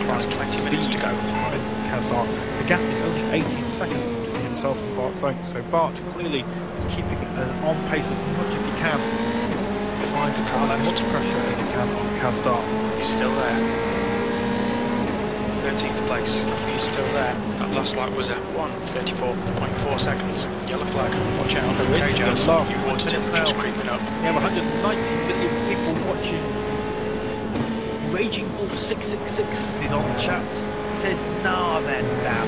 That's 20 minutes to go. Kevstar. The gap is only 18 seconds between himself and Bart Zoink, so Bart clearly is keeping on pace as much as he can, trying to apply as much pressure as he can on Kevstar. He's still there. 13th place. He's still there. That last lap was at 1:34.4 seconds. Yellow flag. Watch out. Okay, Jazz. Your water temperature's creeping up. We have 190 million people watching. Raging Bull 666 is on the chat. He says, nah then, Dan. I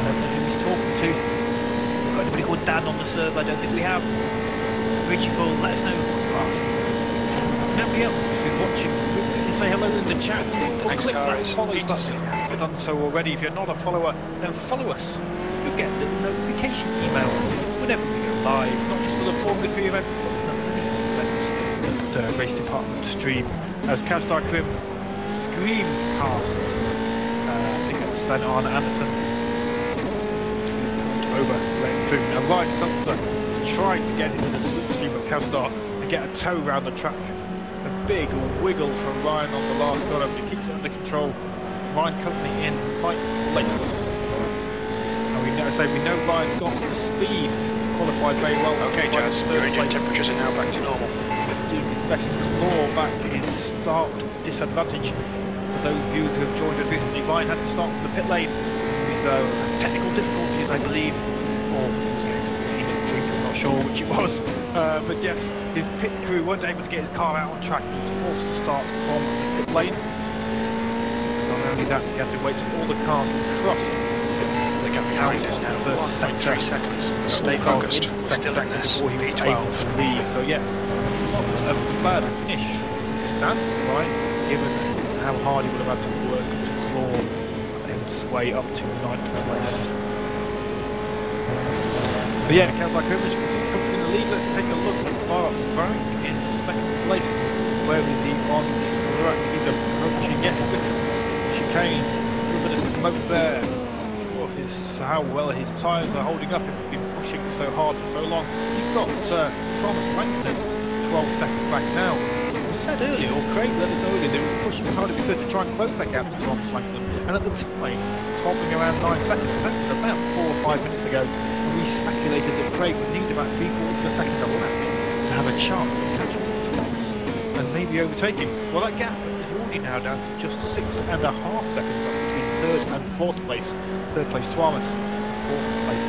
don't know who he's talking to. We've got anybody called Dan on the server? I don't think we have. Raging Bull, let us know what you're asking. Nobody else is watching. Feel free to say hello in the chat. The next click car that is follow Peterson. button if you've done so already. If you're not a follower, then follow us. You'll get little notification emails whenever we go live. Not just for the Formula 3 events, but for many events that Race Department stream. As Kevstar Krim screams past, I think that's then Arne Anderson over lane through. Now Ryan Seltzer is trying to get into the slipstream of Kevstar and get a tow round the track. A big wiggle from Ryan on the last corner, but he keeps it under control. Ryan currently in ninth place. And we know Ryan's got the speed, qualified very well. Okay, Jazz. Your engine temperatures are now back to normal. Doing his best to claw back his start disadvantage. For those viewers who have joined us recently, Ryan had to start from the pit lane with technical difficulties, I believe, or he was getting some heated drink, I'm not sure which it was. But yes, his pit crew weren't able to get his car out on track. He was forced to start from the pit lane. Not only that, he had to wait till all the cars crossed. The gap behind is now 1.3 seconds. Stay focused. Still in this. Before he was able to leave. So yes, not a bad finish. Stands right, given how hard he would have had to work to claw his way up to 9th place. But yeah, Kevstar Krim, as you can see, comes in the lead. Let's take a look at Bart Zoink in 2nd place. Where is he on track? He's approaching yet a bit of chicane. A little bit of smoke there. Not sure if how well his tyres are holding up. He's been pushing so hard for so long. He's got Thomas Langton 12 seconds back now. Said earlier, or Craig let us know earlier, they were pushing as hard as they could to try and close that gap to Thomas Langton. And at the time, it's hovering around 9 seconds. That was about 4 or 5 minutes ago. And we speculated that Craig would need about 3/4 of a second of a lap to have a chance of catching Thomas and maybe overtaking. Well, that gap is already now down to just 6.5 seconds between 3rd and 4th place. 3rd place Thomas, 4th place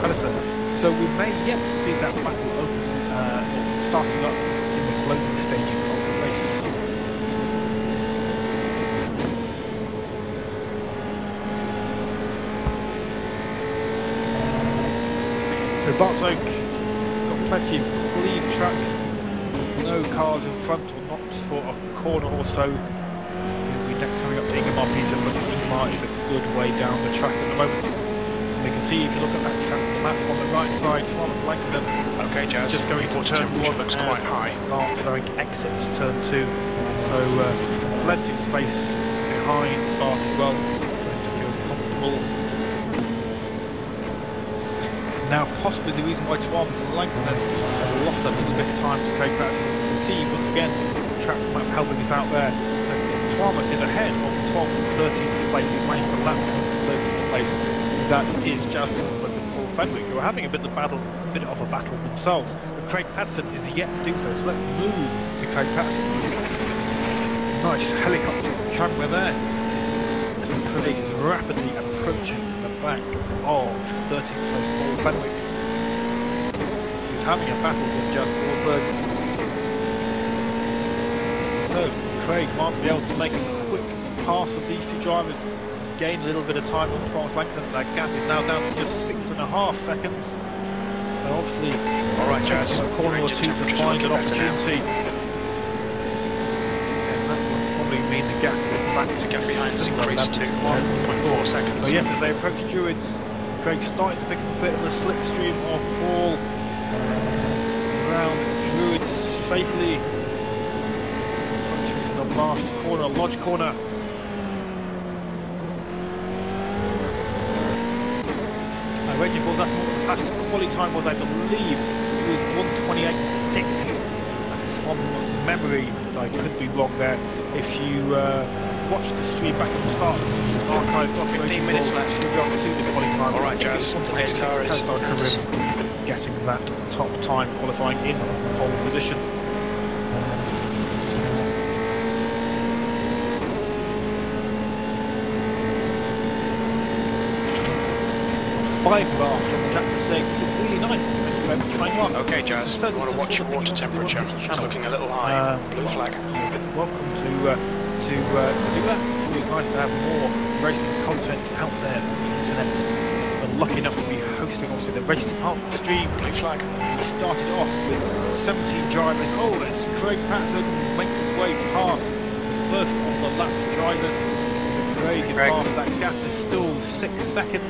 Pedersen. So we may yet see that battle open, starting up in the closing stages of the race. So Bart Zoink got plenty of clean track, no cars in front or not for a corner or so. He'll be next coming up to Ingemar Peterson, but Ingemar is a good way down the track at the moment. And you can see if you look at that track map on the right side, Thomas Langton. Okay, Jazz. Just going to turn 1 looks quite high. Bart Zoink exits turn 2. So plenty of space behind Bart as well, for him to feel comfortable. Now possibly the reason why Thomas Langton has lost a little bit of time to Craig Patterson. You can see once again the track map helping us out there. Thomas is ahead of 12th and 13th place. He's managed to lap 13th place. That is Justin and Paul Fenwick, who are having a bit of a battle themselves. But Craig Patterson is yet to do so. So let's move to Craig Patterson. Nice helicopter camera there. So Craig is rapidly approaching the back of 13th place Paul Fenwick, who's having a battle with Just Forsberg. So Craig might be able to make a quick pass of these two drivers, gain a little bit of time on Thomas Langton. That gap is now down to just 6.5 seconds. And obviously, alright, Jazz, a corner or two to find an opportunity. And that will probably probably mean the gap back The gap behind has increased to 1.4 seconds. So yes, as they approach Druids, Craig starting to pick up a bit of the slipstream of Paul around Druids safely. Approaching the last corner, Lodge corner. Raging Bull's that's more the fastest quality time was, I believe, it was 1:28.6. That's from memory. I could be wrong there. If you watch the stream back at the start, which is archived off 15 minutes left. You'll be able to see the quality time. Alright, Jazz, the next car is Anderson. Getting that top time, qualifying in pole position. 5 bars from the chapter 6. It's really nice. Thank you very much, Mike. Okay, Jazz, you want to watch your water temperature. It's looking a little high. Blue flag. Welcome to do that. It's really nice to have more racing content out there on the internet. We're lucky enough to be hosting, obviously, the Race Department stream. Blue flag. We started off with 17 drivers. Oh, as Craig Patterson makes his way past the first of the lap drivers. Craig is past that gap. There's still 6 seconds.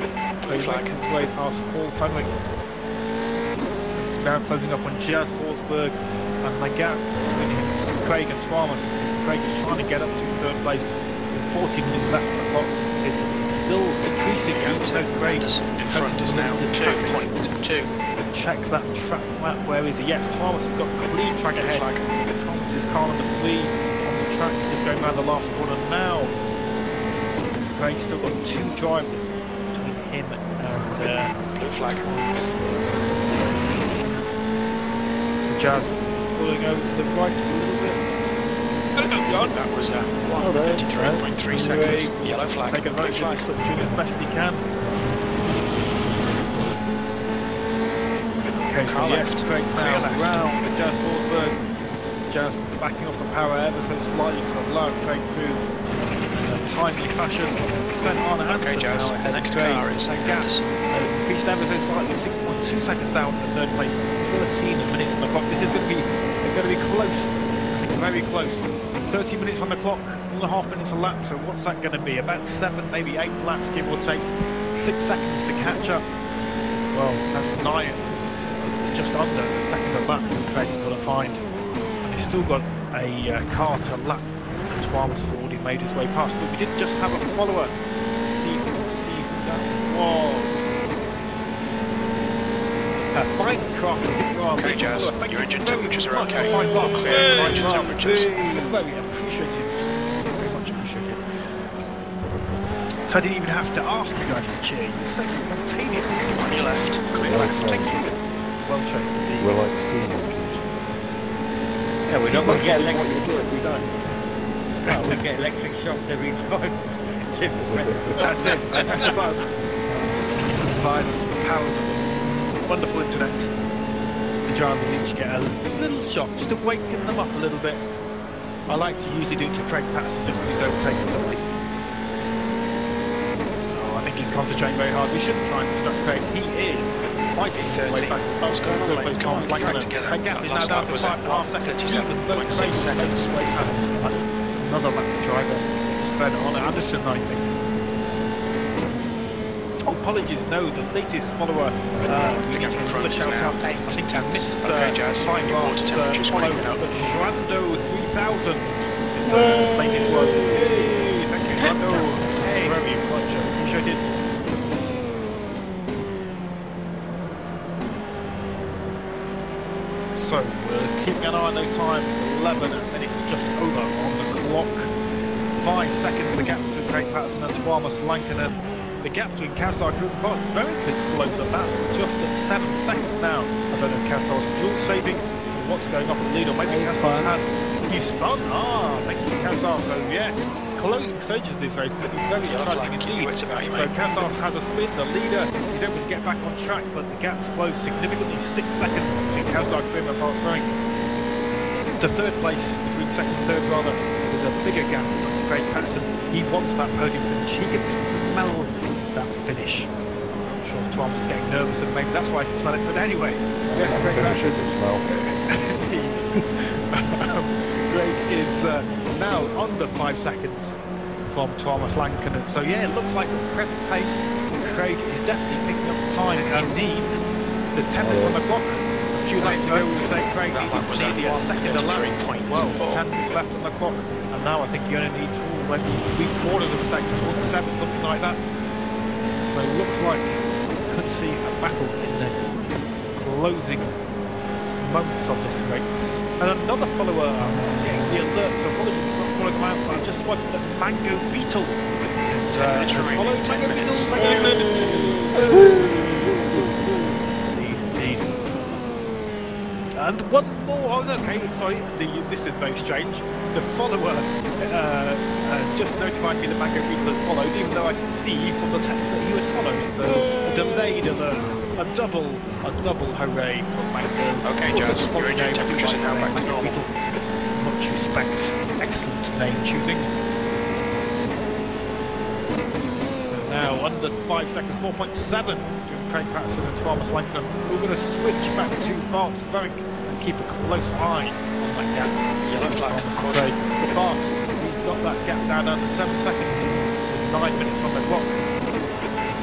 He makes his way past Paul Fenwick. He's now closing up on Jazz Forsberg, and the gap between him, Craig and Thomas. Craig is trying to get up to third place with 40 minutes left on the clock. It's still decreasing. Craig in front is now 2.2. Check that track map. Where is he? Yes, Thomas has got clean track ahead. Thomas is car number 3 on the track, just going around the last corner now. Craig's still got 2 drivers between him and blue flag. Jazz pulling over to the right a little bit. That was 1:33.3 seconds. Yellow flag. Taking Blue advantage flag. of the slipstream as best he can. Okay, so yes, Craig's now round the Jazz Forsberg. Jazz backing off the power ever so slightly to allow Craig through in a timely fashion. Okay, Jazz, the next car is Anderson. Increased ever so slightly, 6.2 seconds down in third place, 13 minutes on the clock. This is going to be close, I think very close. 30 minutes on the clock, 1.5 minutes a lap, so what's that going to be? About 7, maybe 8 laps, give or take. 6 seconds to catch up. Well, that's 9, just under a second a lap that Craig's got to find. And he's still got a car to lap. Thomas has already made his way past, but we did just have a follower. See who that was. Fine craft. Okay, Jazz, your engine temperatures are okay. Clear engine temperatures. Very appreciative. Very much appreciated. So I didn't even have to ask you guys to cheer. You're so spontaneous. On your left, clear left. Thank you. Well trained indeed. We're like sea monkeys. Yeah, we're not going to get electric. We don't. Well, we get electric shocks every time. That's it. That's about 5 powers of wonderful internet. The drivers each get a little shock, just to waken them up a little bit. I like to usually do it to Craig Patterson just when he's overtaking somebody. Oh, I think he's concentrating very hard. We shouldn't try and distract Craig. He is fighting his way back. What's going on, mate? Come on, get back together. That gap is now Last down lap to was 5.5 seconds. 37.6 seconds. Another lap driver just fed on Anderson, I think. Oh, apologies, no, the latest follower. The gap in front is now 8 tenths. Okay, Jazz, your water temperature's creeping up. Shrando 3000 is the latest one. Yay! Thank you, Shrando. Very much appreciated. So we're keeping an eye on those times. 11 minutes just over on the clock. 5 seconds the gap between Craig Patterson and Thomas Lankinen. The gap between Kazar Group and Bolt very close up. That's just at 7 seconds now. I don't know if Kazar's fuel saving or what's going on with the lead, or maybe Kazar's had you spun. Thank you, Kazar. So yes, closing stages of this race could be very exciting indeed. So Kazar has a spin, the leader is able to get back on track, but the gap's closed significantly, 6 seconds between Kazar Group and Bolt. The third place, between second and third rather, there's a bigger gap from Craig Patterson. He wants that podium finish. He can smell that finish. I'm sure Thomas is getting nervous and maybe that's why he can smell it, but anyway. Yes, Craig Patterson. Smell. Indeed. Craig is now under 5 seconds from Thomas Lankinen. So yeah, it looks like at the present pace, Craig is definitely picking up the time he needs. There's 10 minutes on the clock. A few laps ago we were saying Craig needed nearly a second a lap. Well, 10 minutes left on the clock, and now I think he only needs maybe 3/4 of a second, 1/7, something like that. So it looks like we could see a battle in the closing moments of this race. And another follower getting the alert, so apologies for not calling them out, but I just wanted the Mango Beetle. And follow Mango Beetle. Indeed. And one more, oh okay, sorry, this is very strange. The follower just notified me that Mango Beetle has followed, even though I can see from the text that he was followed. So a delayed alert. A double hooray from Mango. Okay, Jazz, your engine temperatures are now back to normal. Much respect. Excellent name choosing. So now under 5 seconds, 4.7 between Craig Patterson and Thomas Langdon. We're going to switch back to Bart Sverick and keep a close eye on that gap. Yellow flag, Craig. But Bart, he's got that gap down under 7 seconds with 9 minutes on the clock.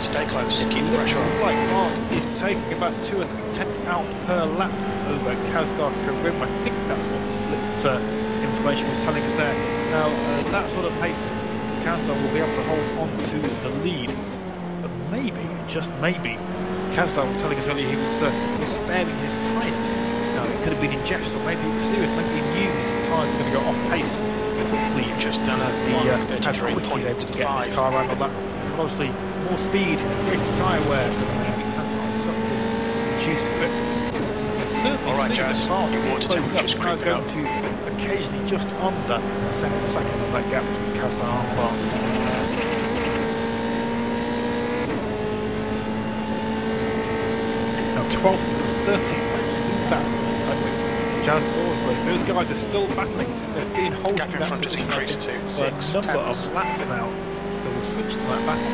Stay close, keep the pressure on. Like Bart is taking about 2 tenths out per lap over Kazgar Karim. I think that's what the split information was telling us there. Now, that sort of pace, Kazgar will be able to hold on to the lead. But maybe, just maybe, Kazgar was telling us earlier he was sparing his tyres. Now, it could have been ingestion, or maybe it was serious. Maybe he knew his tyres were going to go off pace quickly. You've just done a 33.5 car around on that. Obviously, more speed, greater tyre wear, so maybe something reduced a bit. Alright, Jazz, your water temperature's now creeping up. going to occasionally just under 7 seconds, that gap between Kazgar and Bart. Now 12th and 13th place, that Jazz Forsberg, those guys are still battling. They've been holding Gap in that front has position increased to for a 6 number tenths. of laps now. So we'll switch to that battle.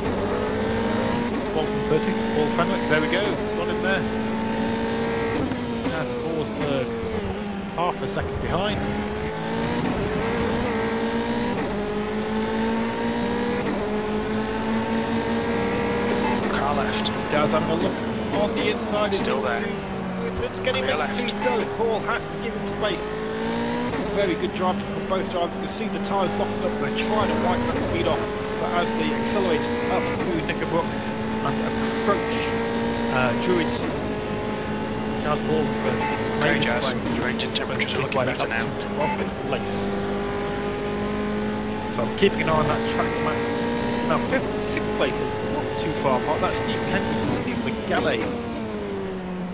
12th and 13th, Paul Fenwick, there we go, got him there. That's Forsberg, half a second behind. Car left. Does have a look on the inside. Still there. It's getting Clear left. left. He does. Paul has to give him space. Very good drive from both drivers. You can see the tyres locking up. They're trying to wipe that speed off. But as they accelerate up through Knickerbrook and approach Druids, Jazz Hall. Okay, Jazz, your engine temperatures are looking better now. So I'm keeping an eye on that track map. Now 5th and 6th places, not too far apart. That's Steve Kenny and Steve McGalley.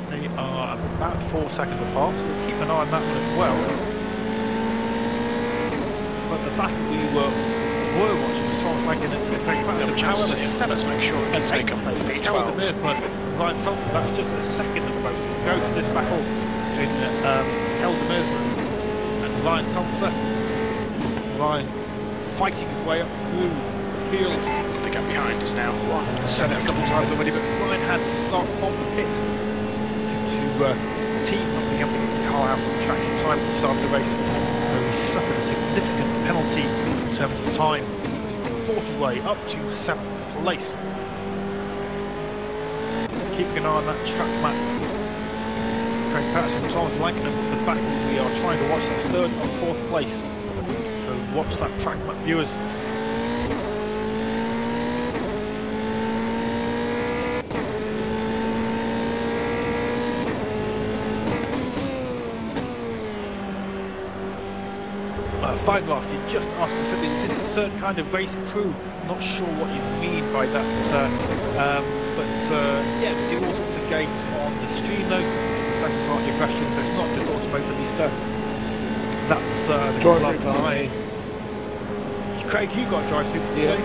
They are about 4 seconds apart, so we'll keep an eye on that one as well. But the battle we were watching was Thomas Langdon and Craig Patterson. However, Let's make sure we can take them. Howard P12. Meersman and Ryan Sullivan, that's just a second of the boat. Go to this battle between Helder Meersman and Ryan Sullivan. Ryan fighting his way up through the field. The gap behind is now Said it a 1 couple of times already, but Ryan had to start from the pit due to the team not being able to get his car out on the track in time for the start of the race. So he suffered a significant penalty in terms of time. He's fought his way up to 7th place. Keeping an eye on that track map. Craig Patterson and Thomas Lankinen with the battle. We are trying to watch that 3rd and 4th place. So watch that track map, viewers. Final after just asked us, is this a certain kind of race crew? Not sure what you mean by that, but yeah, we do all sorts of games on the stream though. The second part of your question, so it's not just Automobilista. That's the club behind. Craig, you got a drive through today?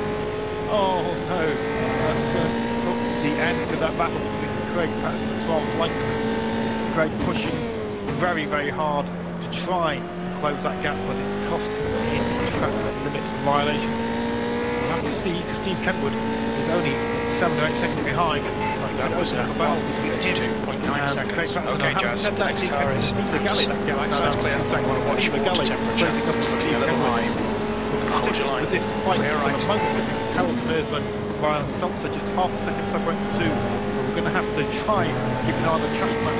Oh no, that's going to put the end to that battle between Craig Patterson and Thomas Langdon. Craig pushing very, very hard to try close that gap, but it's cost him in track limit violations. We'll have to see. Steve Kentwood is only 7 or 8 seconds behind. That was about 52.9 seconds. Okay, Jazz, the next car is the galley. right side's clear. I want to watch your water temperature. It's looking a little high. Hold your line. This fight Clear for right. the moment, Harold Mersman, Brian Seltzer, just half a second separating the two. But we're going to have to try and keep an eye on the track map.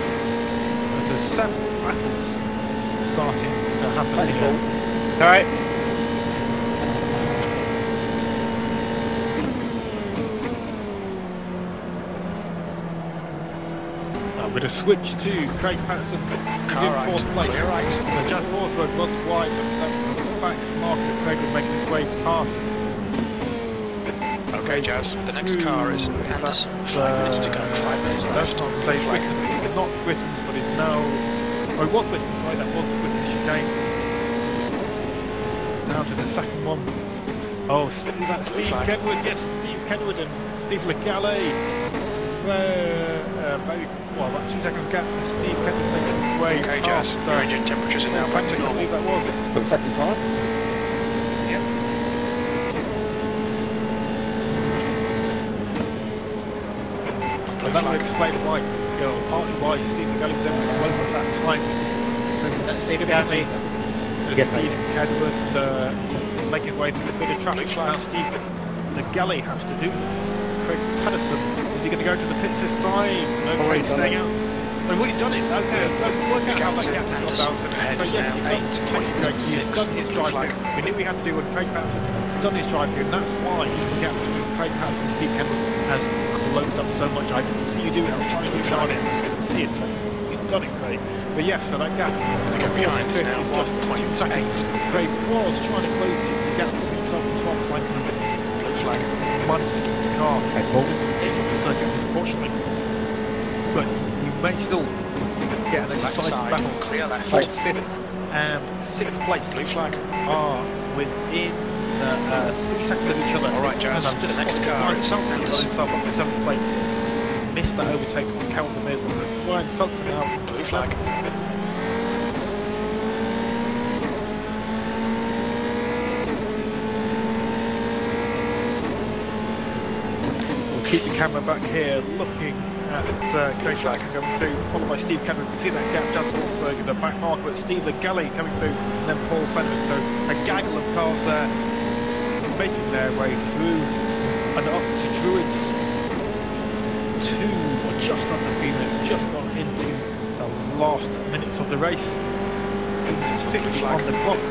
There's 7 battles starting to happen here. Alright. We're going to switch to Craig Patterson in Car fourth right. place. Clear right. Jazz Forsberg runs wide, but that's the back market. Craig will make his way past. Okay, Jazz, the next car is Anderson. 5 minutes to go. 5 minutes left. That's not to say Britain's not Britain's, but is now. Oh, it was Britain's, sorry, that was the British chicane. Now to the second one. Oh, that's Steve Kenwood, yes, Steve Kenwood and Steve Legale. Maybe, well, about 2 seconds gap. Steve Kenwood makes his way Okay, past. Jazz, your engine temperatures are now back to I normal. believe that was. For the second time? Yep. So that will explain why, partly why Steve Legale was able to well at that time. So That's Steve Legale. Steve Kenwood make his way through a bit of traffic. Now Steve Legale has to do. Craig Patterson, is he going to go to the pits this time? No, Craig's staying out. They've already done it. Okay, let's work out how that gap has gone down. So yes, he's done his drive through. We knew we had to do when Craig Patterson has done his drive through, and that's why the gap between Craig Patterson and Steve Kenwood has closed up so much. I didn't see you do it. I was trying to do it on it. I didn't see it, so you've done it, Craig. But yes, so that gap behind is now just 2 seconds. Craig was trying to close the gap between himself and Thomas Langton. Blue flag. Managed to keep the car able to circuit, unfortunately. But you may still get an exciting battle. Clear left. 5th and 6th place Blue flag. are within 3 seconds of each other. Alright, Jazz, And I've just the next spotted car Brian is Seltzer got Anderson. himself up to 7th place. Missed that overtake on Carol de Meers. Brian Seltzer now. Blue flag. Keep the camera back here, looking at Craig Patterson coming through, followed by Steve Kenwood. You can see that gap. Jazz Forsberg is the back marker, but Steve Legale coming through, and then Paul Fenneman. So a gaggle of cars there, making their way through and up to Druids. 2 or just under 3 minutes, just gone into the last minutes of the race. 2 minutes 50 on the clock.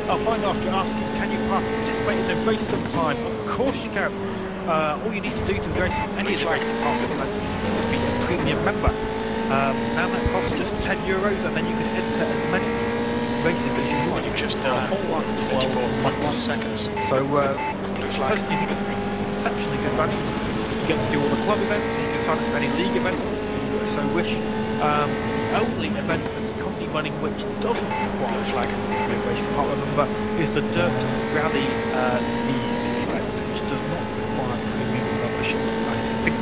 I'll find after asking, can you participate in the race sometime? Of course you can. All you need to do to race any of the race department is be a premium member. Now that costs just €10, and then you can enter as many races as you want. You've just done 54.1 seconds. So, Blue flag. personally, I think it's exceptionally good value. You get to do all the club events, you can sign up for any league events if you so wish. Only event that's company running which doesn't require a flag race department member is the Dirt Rally League event, which does not require premium membership. I think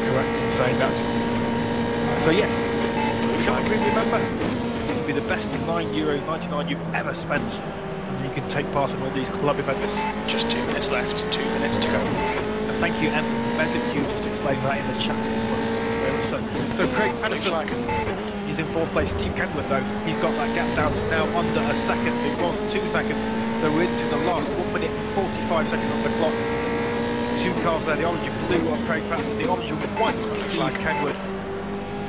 correct in saying that. So yes, become a premium member. It'll be the best €9.99 you've ever spent, and you can take part in all these club events. Just 2 minutes left. 2 minutes to go. And thank you, and Mesut, you just explained that in the chat as well. Very much so. So Craig Patterson. He's in 4th place. Steve Kenwood, though, he's got that gap down to now under a second. It was 2 seconds, so we're into the last 1 minute and 45 seconds on the clock. 2 cars there, the orange and blue on Craig Patterson, the orange and white on Steve Kenwood.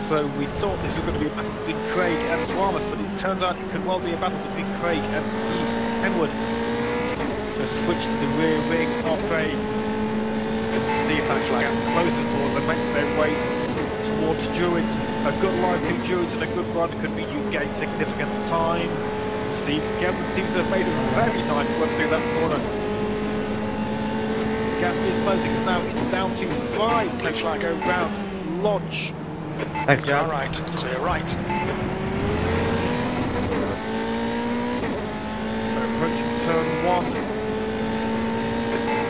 So we thought this was going to be a battle between Craig and Thomas, but it turns out it could well be a battle between Craig and Steve Kenwood. So switch to the rear wing of Craig. See if that gap closes towards them, make their way towards Druids. A good line through Druids and a good run could mean you gain significant time. Steve Kenwood seems to have made a very nice run through that corner. The gap is closing, it's now down to 5. Takes like go round Lodge. Thanks, Clear John. right. Clear right. So approaching turn 1.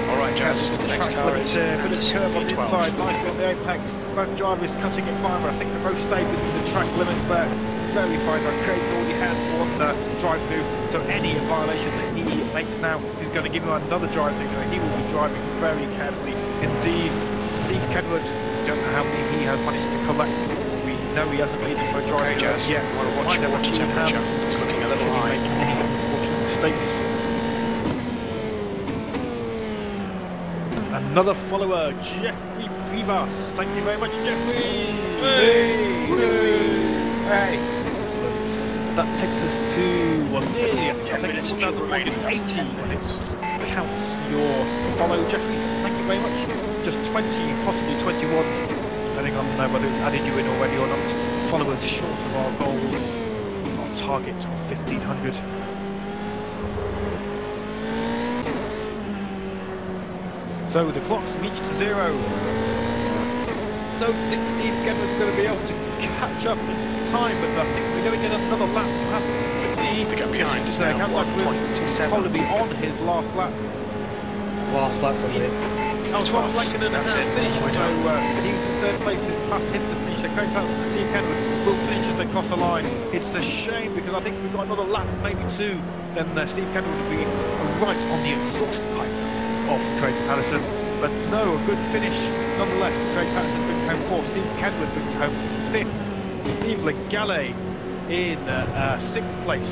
Alright, Jazz, the next car is a bit of Anderson, curve on the P12. inside, nicely on the apex. Both drivers cutting it fine, but I think they're both stayed within the track limits there. verified that Craig's already had one drive-through, so any violation that he makes now is going to give him another drive-through, so he will be driving very carefully indeed. Steve Kenwood, don't know how many he has managed to collect. We know he hasn't made them for a drive-through yet. Want to watch your water temperature? It's looking a little high. Any unfortunate mistakes. Another follower, Jeffrey Rivas. Thank you very much, Jeffrey! Hey! Hey! That takes us to, well, nearly, I think 10 minutes of fuel remaining. 80 minutes. Counts your follow, Jeffrey. Thank you very much. Just 20, possibly 21, depending on whether it's added you in already or not. Followers short of our goal, our target of 1,500. So the clock's reached zero. Don't think Steve Kenwood's going to be able to catch up in time, but I think we're going to get another lap. The get behind is now 1.27. Probably be on his last lap. Last lap for me. Oh, 12 Lankin and a half finished, so he's in third place. It's past him to finish. So Craig Patterson and Steve Kenwood will finish as they cross the line. It's a shame because I think we've got another lap, maybe two. Then Steve Kenwood would be right on the exhaust pipe of Craig Patterson. But no, a good finish nonetheless. Craig Patterson brings home fourth. Steve Kenwood brings home fifth. Steve Legale in sixth place.